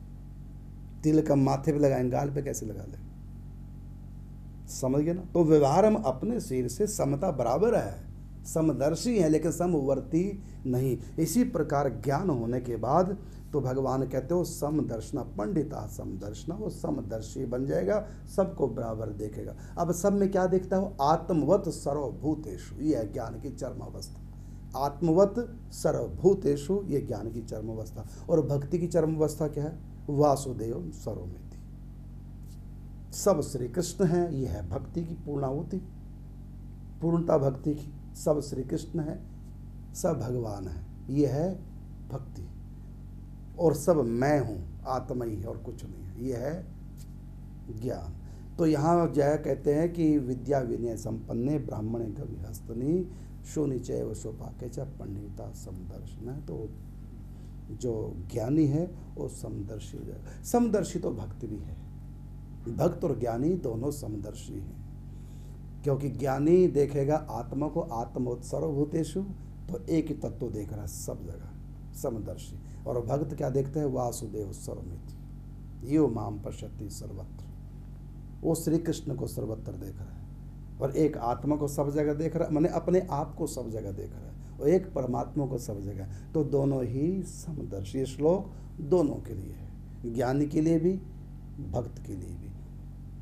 Speaker 1: तिल का माथे पे लगाएंगे, गाल पे कैसे लगा लेंगे? समझ गए ना? तो व्यवहार हम अपने शरीर से समता बराबर है, समदर्शी है, लेकिन समवर्ती नहीं। इसी प्रकार ज्ञान होने के बाद तो भगवान कहते हो समदर्शना, पंडिता समदर्शना, वो समदर्शी बन जाएगा, सबको बराबर देखेगा। अब सब में क्या देखता हो? आत्मवत सर्वभूतेषु, ये है ज्ञान की चरम अवस्था। आत्मवत सर्वभूतेषु, ये ज्ञान की चरम अवस्था। और भक्ति की चरम अवस्था क्या है? वासुदेव सर्वमिति, सब श्री कृष्ण है, ये है भक्ति की पूर्णाहुति, पूर्णता भक्ति की। सब श्री कृष्ण है, सब भगवान है, ये है भक्ति। और सब मैं हूँ, आत्मा ही है और कुछ नहीं है, ये है ज्ञान। तो यहाँ जय कहते हैं कि विद्या विनय संपन्ने ब्राह्मणे गविहस्तनी शूनि चैव सोपाके च पंडिता समदर्शन है। तो जो ज्ञानी है वो समदर्शी हो जाएगा। समदर्शी तो भक्त भी है, भक्त और ज्ञानी दोनों समदर्शी हैं, क्योंकि ज्ञानी देखेगा आत्मा को आत्मोत्सर्वभूतेषु, तो एक ही तत्व देख रहा है सब जगह, समदर्शी। और भक्त क्या देखते हैं? वासुदेव सर्वमिति यो माम पश्यति सर्वत्र, वो श्री कृष्ण को सर्वत्र देख रहा है, और एक आत्मा को सब जगह देख रहा है, माने अपने आप को सब जगह देख रहा है, और एक परमात्मा को सब जगह। तो दोनों ही समदर्शी। श्लोक दोनों के लिए है, ज्ञानी के लिए भी, भक्त के लिए भी।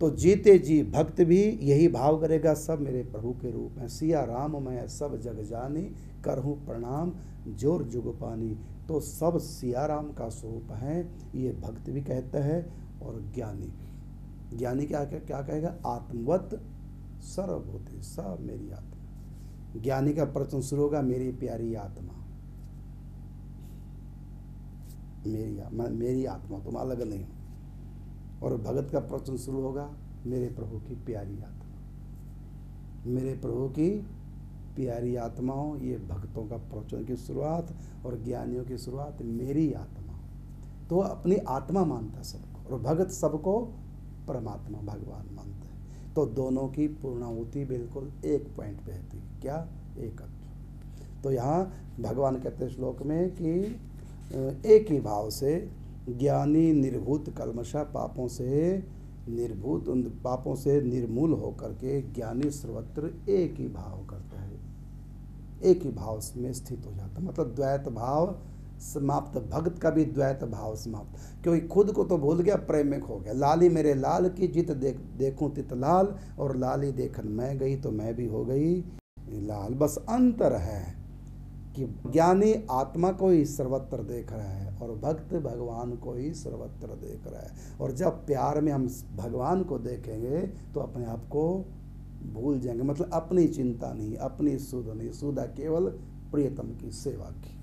Speaker 1: तो जीते जी भक्त भी यही भाव करेगा, सब मेरे प्रभु के रूप में, सिया राम मैं सब जग जानी, करहूँ प्रणाम जोर जुग पानी। तो सब सिया राम का स्वरूप है, ये भक्त भी कहता है और ज्ञानी भी। ज्ञानी क्या क्या कहेगा? आत्मवत सर्वभूते, सब मेरी आत्मा। ज्ञानी का प्रवचन शुरू होगा, मेरी प्यारी आत्मा, मेरी आत्मा, तुम अलग नहीं हो। और भगत का प्रवचन शुरू होगा, मेरे प्रभु की प्यारी आत्मा, मेरे प्रभु की प्यारी आत्मा हो। ये भक्तों का प्रवचन की शुरुआत, और ज्ञानियों की शुरुआत मेरी आत्मा। तो अपनी आत्मा मानता सबको, और भगत सबको परमात्मा भगवान मानता है। तो दोनों की पूर्णाहुति बिल्कुल एक पॉइंट पे रहती है, क्या? एकत्व। तो यहाँ भगवान कहते हैं श्लोक में कि एक ही भाव से ज्ञानी निर्भूत कल्मषा, पापों से निर्भूत, उन पापों से निर्मूल होकर के ज्ञानी सर्वत्र एक ही भाव करता है। एक ही भाव में स्थित हो जाता, मतलब द्वैत भाव समाप्त, भक्त का भी द्वैत भाव समाप्त, क्योंकि खुद को तो भूल गया, प्रेम में खो गया। लाली मेरे लाल की जित देखूं तित लाल, और लाली देखन मैं गई तो मैं भी हो गई लाल। बस अंतर है कि ज्ञानी आत्मा को ही सर्वत्र देख रहा है और भक्त भगवान को ही सर्वत्र देख रहा है। और जब प्यार में हम भगवान को देखेंगे तो अपने आप को भूल जाएंगे, मतलब अपनी चिंता नहीं, अपनी सुध नहीं, सुधा केवल प्रियतम की सेवा की,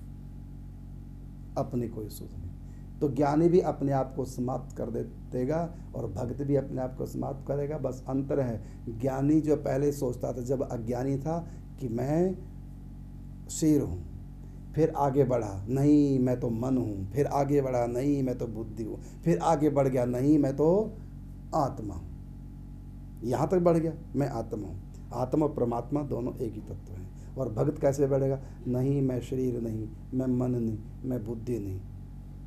Speaker 1: अपनी कोई सुध नहीं। तो ज्ञानी भी अपने आप को समाप्त कर देगा और भक्त भी अपने आप को समाप्त करेगा। बस अंतर है, ज्ञानी जो पहले सोचता था जब अज्ञानी था कि मैं शेर हूँ, फिर आगे बढ़ा, नहीं मैं तो मन हूँ, फिर आगे बढ़ा, नहीं मैं तो बुद्धि हूँ, फिर आगे बढ़ गया, नहीं मैं तो आत्मा हूँ, यहाँ तक बढ़ गया मैं आत्मा हूँ। आत्मा और परमात्मा दोनों एक ही तत्व हैं। और भक्त कैसे बढ़ेगा, नहीं मैं शरीर नहीं, मैं मन नहीं, मैं बुद्धि नहीं,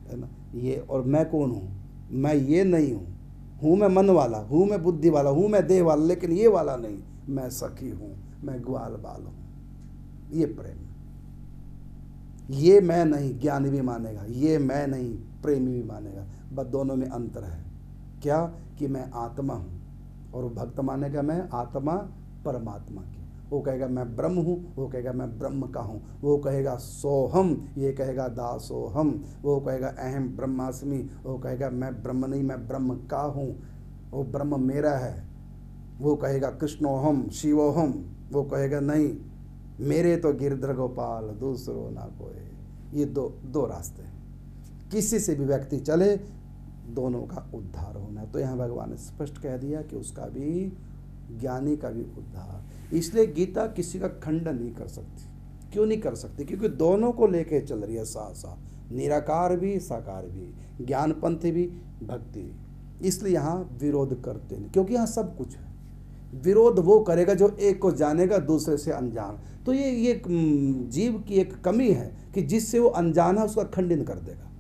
Speaker 1: है ना, ये और मैं कौन हूँ, मैं ये नहीं हूँ मैं मन वाला, हूँ मैं बुद्धि वाला, हूँ मैं देह वाला, लेकिन ये वाला नहीं, मैं सखी हूँ, मैं ग्वाल बाल हूँ। ये प्रेम, ये मैं नहीं ज्ञानी भी मानेगा, ये मैं नहीं प्रेमी भी मानेगा। बस दोनों में अंतर है क्या, कि मैं आत्मा हूँ और भक्त मानेगा मैं आत्मा परमात्मा की। वो कहेगा मैं ब्रह्म हूँ, वो कहेगा मैं ब्रह्म का हूँ, वो कहेगा सोहम, ये कहेगा दासोहम, वो कहेगा अहम ब्रह्मास्मि, वो कहेगा मैं ब्रह्म नहीं मैं ब्रह्म का हूँ, वो ब्रह्म मेरा है। वो कहेगा कृष्णोहम शिवोहम, वो कहेगा नहीं मेरे तो गिरधर गोपाल दूसरो ना कोई। ये दो रास्ते हैं, किसी से भी व्यक्ति चले दोनों का उद्धार होना। तो यहाँ भगवान ने स्पष्ट कह दिया कि उसका भी, ज्ञानी का भी उद्धार। इसलिए गीता किसी का खंडन नहीं कर सकती। क्यों नहीं कर सकती, क्योंकि दोनों को लेके चल रही है साथ साथ, निराकार भी साकार भी, ज्ञानपंथी भी भक्ति भी। इसलिए यहाँ विरोध करते नहीं, क्योंकि यहाँ सब कुछ है। विरोध वो करेगा जो एक को जानेगा दूसरे से अनजान। तो ये जीव की एक कमी है कि जिससे वो अनजान है उसका खंडन कर देगा।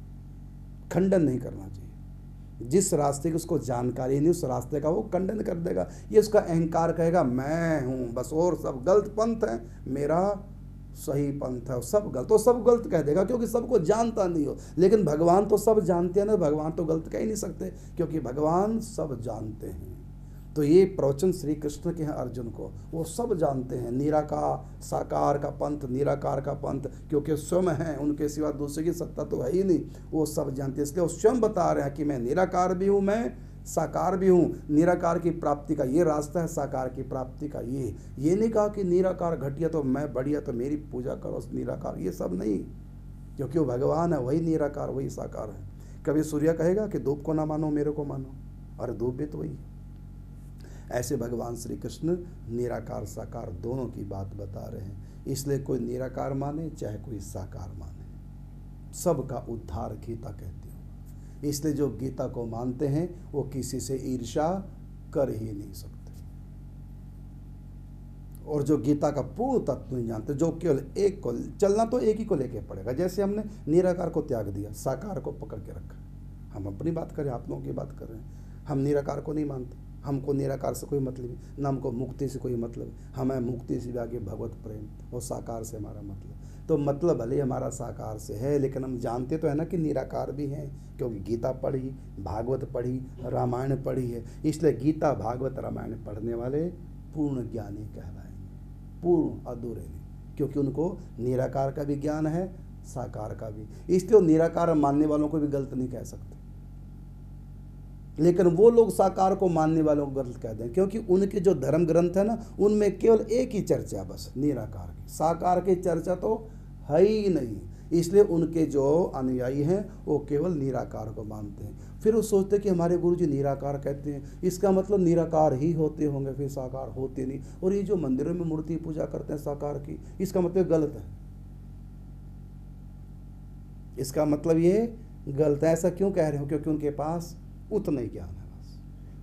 Speaker 1: खंडन नहीं करना चाहिए। जिस रास्ते की उसको जानकारी नहीं उस रास्ते का वो खंडन कर देगा। ये उसका अहंकार कहेगा मैं हूँ बस और सब गलत पंथ है, मेरा सही पंथ है, सब गलत। तो सब गलत कह देगा क्योंकि सबको जानता नहीं हो। लेकिन भगवान तो सब जानते हैं ना, भगवान तो गलत कह ही नहीं सकते क्योंकि भगवान सब जानते हैं। तो ये प्रवचन श्री कृष्ण के हैं अर्जुन को, वो सब जानते हैं निराकार साकार का पंथ, निराकार का पंथ, क्योंकि स्वयं हैं, उनके सिवा दूसरे की सत्ता तो है ही नहीं, वो सब जानते हैं। इसलिए वो स्वयं बता रहे हैं कि मैं निराकार भी हूँ, मैं साकार भी हूँ। निराकार की प्राप्ति का ये रास्ता है, साकार की प्राप्ति का ये नहीं कहा कि निराकार घटिया तो मैं बढ़िया तो मेरी पूजा करो निराकार, ये सब नहीं, क्योंकि वो भगवान है, वही निराकार वही साकार है। कभी सूर्य कहेगा कि धूप को ना मानो मेरे को मानो, अरे धूप भी तो वही। ऐसे भगवान श्री कृष्ण निराकार साकार दोनों की बात बता रहे हैं। इसलिए कोई निराकार माने चाहे कोई साकार माने, सबका उद्धार गीता कहती है। इसलिए जो गीता को मानते हैं वो किसी से ईर्ष्या कर ही नहीं सकते, और जो गीता का पूर्ण तत्व नहीं जानते, जो केवल एक को चलना, तो एक ही को लेके पड़ेगा। जैसे हमने निराकार को त्याग दिया, साकार को पकड़ के रखा। हम अपनी बात करें, आप लोगों की बात कर रहे हैं। हम निराकार को नहीं मानते, हमको निराकार से कोई मतलब नहीं, ना हमको मुक्ति से कोई मतलब। हमें मुक्ति से आगे भगवत प्रेम और साकार से हमारा मतलब। तो मतलब भले हमारा साकार से है, लेकिन हम जानते तो है ना कि निराकार भी हैं, क्योंकि गीता पढ़ी, भागवत पढ़ी, रामायण पढ़ी है। इसलिए गीता भागवत रामायण पढ़ने वाले पूर्ण ज्ञानी कहलाएंगे, पूर्ण अधूरे नहीं, क्योंकि उनको निराकार का भी ज्ञान है, साकार का भी। इसलिए निराकार मानने वालों को भी गलत नहीं कह सकते, लेकिन वो लोग साकार को मानने वालों को गलत कहते हैं, क्योंकि उनके जो धर्म ग्रंथ है ना, उनमें केवल एक ही चर्चा बस निराकार की, साकार की चर्चा तो है ही नहीं। इसलिए उनके जो अनुयायी हैं वो केवल निराकार को मानते हैं। फिर वो सोचते कि हमारे गुरु जी निराकार कहते हैं, इसका मतलब निराकार ही होते होंगे, फिर साकार होते नहीं। और ये जो मंदिरों में मूर्ति पूजा करते हैं साकार की, इसका मतलब गलत है, इसका मतलब ये गलत है। ऐसा क्यों कह रहे हो? क्योंकि उनके पास उतना ही ज्ञान है, बस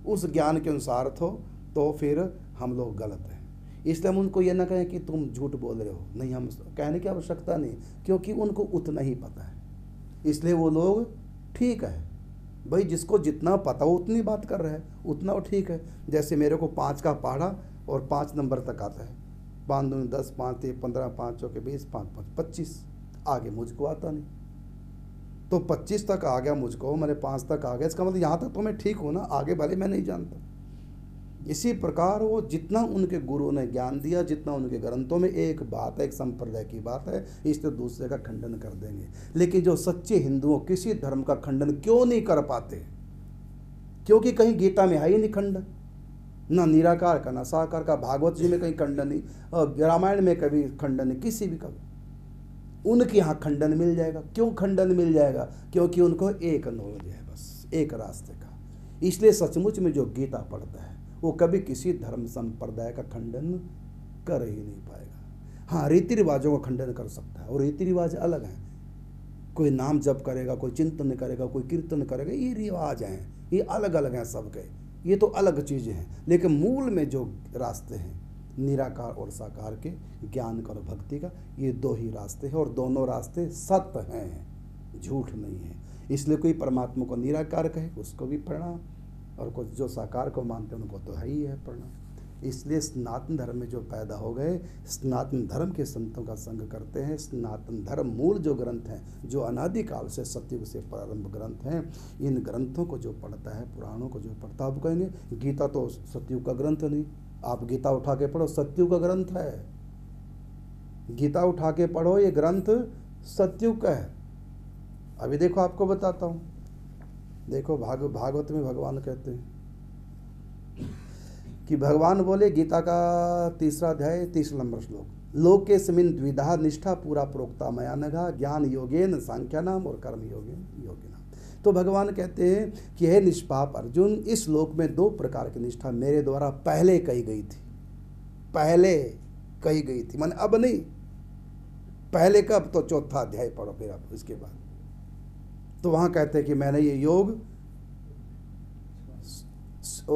Speaker 1: उस ज्ञान के अनुसार तो फिर हम लोग गलत हैं। इसलिए हम उनको ये ना कहें कि तुम झूठ बोल रहे हो, नहीं, हम कहने की आवश्यकता नहीं, क्योंकि उनको उतना ही पता है। इसलिए वो लोग ठीक है भाई, जिसको जितना पता हो उतनी बात कर रहे हैं, उतना वो ठीक है। जैसे मेरे को 5 का पढ़ा और 5 नंबर तक आता है, 5 दूनी 10, 5 3 15, 5 चौके 20, 5 5 25। आगे मुझको आता नहीं। तो 25 तक आ गया मुझको, मैंने 5 तक आ गया, इसका मतलब यहाँ तक तो मैं ठीक हूँ ना, आगे भले मैं नहीं जानता। इसी प्रकार वो जितना उनके गुरु ने ज्ञान दिया, जितना उनके ग्रंथों में एक बात है, एक संप्रदाय की बात है, इससे दूसरे का खंडन कर देंगे। लेकिन जो सच्चे हिंदुओं किसी धर्म का खंडन क्यों नहीं कर पाते? क्योंकि कहीं गीता में है ही नहीं खंडन, ना निराकार का, ना साकार का, भागवत जी में कहीं खंडन नहीं, और रामायण में कभी खंडन नहीं, किसी भी कभी। उनके यहाँ खंडन मिल जाएगा। क्यों खंडन मिल जाएगा? क्योंकि उनको एक नॉलेज है, बस एक रास्ते का। इसलिए सचमुच में जो गीता पढ़ता है वो कभी किसी धर्म संप्रदाय का खंडन कर ही नहीं पाएगा। हाँ, रीति रिवाजों का खंडन कर सकता है, और रीति रिवाज अलग हैं। कोई नाम जप करेगा, कोई चिंतन करेगा, कोई कीर्तन करेगा, ये रिवाज हैं, ये अलग अलग हैं सबके, ये तो अलग चीज़ें हैं। लेकिन मूल में जो रास्ते हैं निराकार और साकार के, ज्ञान का और भक्ति का, ये 2 ही रास्ते हैं, और दोनों रास्ते सत्य हैं, झूठ नहीं है। इसलिए कोई परमात्मा को निराकार कहे उसको भी प्रणाम, और कुछ जो साकार को मानते हैं उनको तो है ही है प्रणाम। इसलिए सनातन धर्म में जो पैदा हो गए, सनातन धर्म के संतों का संग करते हैं। सनातन धर्म मूल जो ग्रंथ हैं, जो अनादिकाल से सतयुग से प्रारंभ ग्रंथ हैं, इन ग्रंथों को जो पढ़ता है, पुराणों को जो पढ़ता, आप कहेंगे गीता तो सतयुग का ग्रंथ नहीं। आप गीता उठा के पढ़ो, सतयुग का ग्रंथ है। गीता उठा के पढ़ो, ये ग्रंथ सतयुग का है। अभी देखो, आपको बताता हूँ, देखो भागवत में भगवान कहते हैं कि भगवान बोले, गीता का 3रा अध्याय 30 नंबर श्लोक, लोकेस्मिन् द्विधा निष्ठा पूरा प्रोक्ता मया नघा, ज्ञान योगेन सांख्यानाम और कर्म योगेन योगिनाम। तो भगवान कहते हैं कि हे निष्पाप अर्जुन, इस श्लोक में 2 प्रकार की निष्ठा मेरे द्वारा पहले कही गई थी। पहले कही गई थी, माने अब नहीं, पहले कब? तो 4था अध्याय पढ़ो फिर आप इसके बाद। तो वहाँ कहते हैं कि मैंने ये योग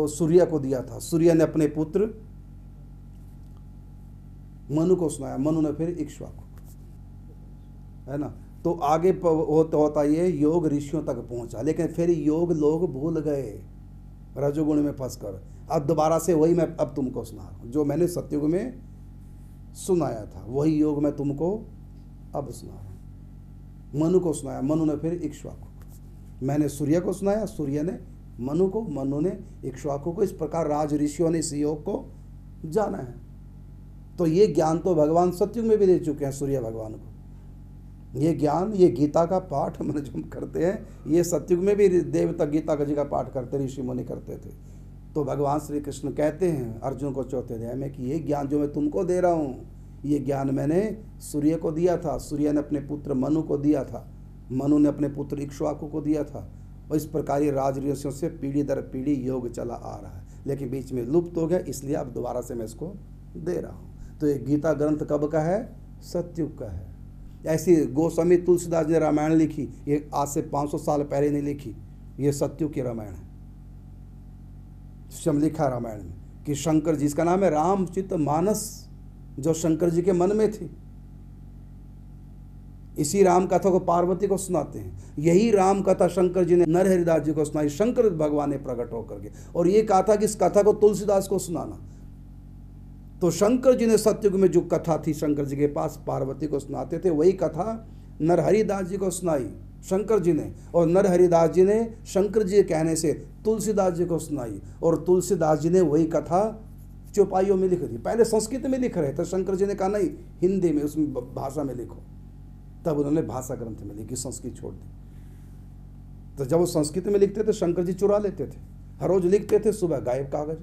Speaker 1: सूर्य को दिया था, सूर्य ने अपने पुत्र मनु को सुनाया, मनु ने फिर इक्ष्वाकु, है ना। तो आगे होता ये योग ऋषियों तक पहुंचा, लेकिन फिर योग लोग भूल गए रजोगुण में फंसकर। अब दोबारा से वही मैं अब तुमको सुना रहा हूँ, जो मैंने सतयुग में सुनाया था वही योग मैं तुमको अब सुना रहा हूँ। मनु को सुनाया, मनु ने फिर इक्ष्वाकु। मैंने सूर्य को सुनाया, सूर्य ने मनु को, मनु ने इक्ष्वाकु को। इस प्रकार राज ऋषियों ने इस योग को जाना है। तो ये ज्ञान तो भगवान सतयुग में भी दे चुके हैं सूर्य भगवान को। ये ज्ञान, ये गीता का पाठ मैंने जो हम करते हैं, ये सतयुग में भी देवता गीता जी का पाठ करते, ऋषि मुनि करते थे। तो भगवान श्री कृष्ण कहते हैं अर्जुन को 4थे अध्याय में कि ये ज्ञान जो मैं तुमको दे रहा हूँ, ये ज्ञान मैंने सूर्य को दिया था, सूर्य ने अपने पुत्र मनु को दिया था, मनु ने अपने पुत्र इक्ष्वाकु को दिया था। और इस प्रकार ये राज ऋषियों से पीढ़ी दर पीढ़ी योग चला आ रहा है, लेकिन बीच में लुप्त हो गया, इसलिए अब दोबारा से मैं इसको दे रहा हूँ। तो ये गीता ग्रंथ कब का है? सतयुग का है। ऐसी गोस्वामी तुलसीदास ने रामायण लिखी, ये आज से 500 साल पहले नहीं लिखी, ये सतयुग की रामायण है। स्वयं लिखा रामायण में कि शंकर जी, इसका नाम है रामचित मानस, जो शंकर जी के मन में थी। इसी राम कथा को पार्वती को सुनाते हैं, यही राम कथा शंकर जी ने नरहरिदास जी को सुनाई, शंकर भगवान ने प्रकट होकर के, और ये कहा था कि इस कथा को तुलसीदास को सुनाना। तो शंकर जी ने सतयुग में जो कथा थी शंकर जी के पास, पार्वती को सुनाते थे, वही कथा नरहरिदास जी को सुनाई शंकर जी ने, और नरहरिदास जी ने शंकर जी के कहने से तुलसीदास जी को सुनाई, और तुलसीदास जी ने वही कथा चौपाइयों में लिख दी। पहले संस्कृत में लिख रहे थे, शंकर जी ने कहा नहीं, हिंदी में, उसमें भाषा में लिखो। तब उन्होंने भाषा ग्रंथ में लिखी, संस्कृत छोड़ दी। तो जब वो संस्कृत में लिखते थे, शंकर जी चुरा लेते थे, हर रोज लिखते थे, सुबह गायब कागज।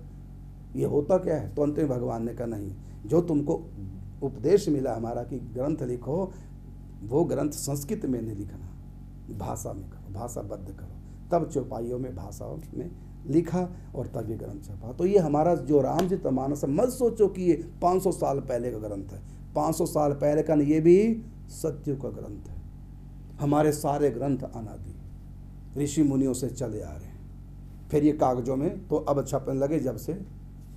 Speaker 1: ये होता क्या है? तो अंत में भगवान ने कहा नहीं, जो तुमको उपदेश मिला हमारा कि ग्रंथ लिखो, वो ग्रंथ संस्कृत में नहीं लिखना, भाषा में करो, भाषाबद्ध करो। तब चौपाइयों में, भाषाओं में लिखा, और तब ये ग्रंथ छपा। तो ये हमारा जो रामचरितमानस, मत सोचो कि ये 500 साल पहले का ग्रंथ है। 500 साल पहले का, ये भी सतयुग का ग्रंथ है। हमारे सारे ग्रंथ अनादि ऋषि मुनियों से चले आ रहे हैं। फिर ये कागजों में तो अब छपने लगे जब से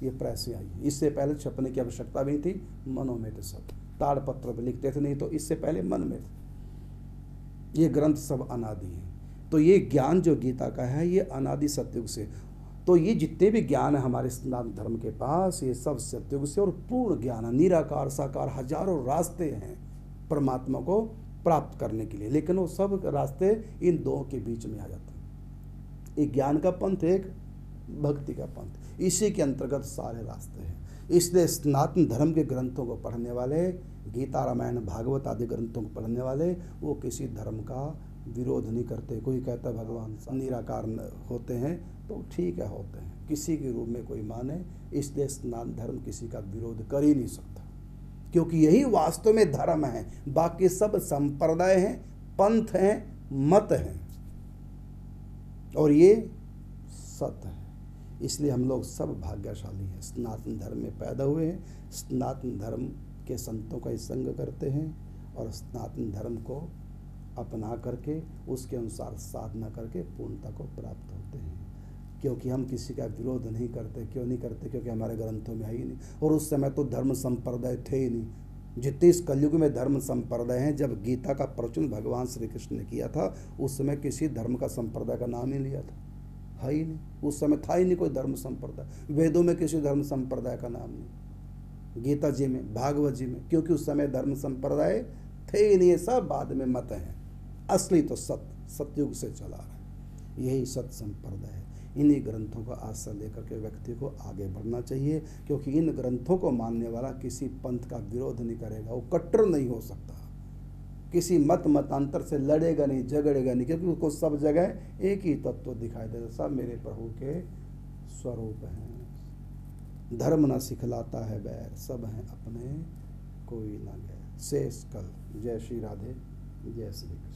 Speaker 1: ये प्रेस आई है। इससे पहले छपने की आवश्यकता भी नहीं थी, मनों में थे सब, ताड़पत्र पर लिखते थे, नहीं तो इससे पहले मन में थे। ये ग्रंथ सब अनादि हैं। तो ये ज्ञान जो गीता का है, ये अनादि सतयुग से, तो ये जितने भी ज्ञान है हमारे सनातन धर्म के पास, ये सब सत्युग से और पूर्ण ज्ञान है। निराकार साकार हजारों रास्ते हैं परमात्मा को प्राप्त करने के लिए, लेकिन वो सब रास्ते इन दो के बीच में आ जाते हैं। एक ज्ञान का पंथ, एक भक्ति का पंथ, इसी के अंतर्गत सारे रास्ते हैं। इसलिए सनातन धर्म के ग्रंथों को पढ़ने वाले, गीता रामायण भागवत आदि ग्रंथों को पढ़ने वाले, वो किसी धर्म का विरोध नहीं करते। कोई कहता भगवान निराकार होते हैं तो ठीक है, होते हैं, किसी के रूप में कोई माने, इसलिए सनातन धर्म किसी का विरोध कर ही नहीं सकता, क्योंकि यही वास्तव में धर्म है। बाकी सब संप्रदाय हैं, पंथ हैं, मत हैं, और ये सत्य है। इसलिए हम लोग सब भाग्यशाली हैं, सनातन धर्म में पैदा हुए हैं, सनातन धर्म के संतों का संग करते हैं और सनातन धर्म को अपना करके उसके अनुसार साधना करके पूर्णता को प्राप्त होते हैं। क्योंकि हम किसी का विरोध नहीं करते। क्यों नहीं करते? क्योंकि हमारे ग्रंथों में है ही नहीं, और उस समय तो धर्म संप्रदाय थे ही नहीं। जितने इस कलयुग में धर्म संप्रदाय हैं, जब गीता का प्रवचन भगवान श्री कृष्ण ने किया था उस समय किसी धर्म का संप्रदाय का नाम ही लिया था, है ही नहीं। उस समय था ही नहीं कोई धर्म संप्रदाय। वेदों में किसी धर्म संप्रदाय का नाम नहीं, गीता जी में, भागवत जी में, क्योंकि उस समय धर्म संप्रदाय थे ही नहीं। सब बाद में मत हैं, असली तो सतयुग से चला रहा है। यही सत संप्रदाय है। इन्हीं ग्रंथों का आश्रय लेकर के व्यक्ति को आगे बढ़ना चाहिए, क्योंकि इन ग्रंथों को मानने वाला किसी पंथ का विरोध नहीं करेगा, वो कट्टर नहीं हो सकता, किसी मतांतर से लड़ेगा नहीं, झगड़ेगा नहीं, क्योंकि उसको सब जगह एक ही तत्व दिखाई देता, सब मेरे प्रभु के स्वरूप हैं। धर्म न सिखलाता है बैर, सब हैं अपने कोई न गैर। शेष कल। जय श्री राधे, जय श्री कृष्ण।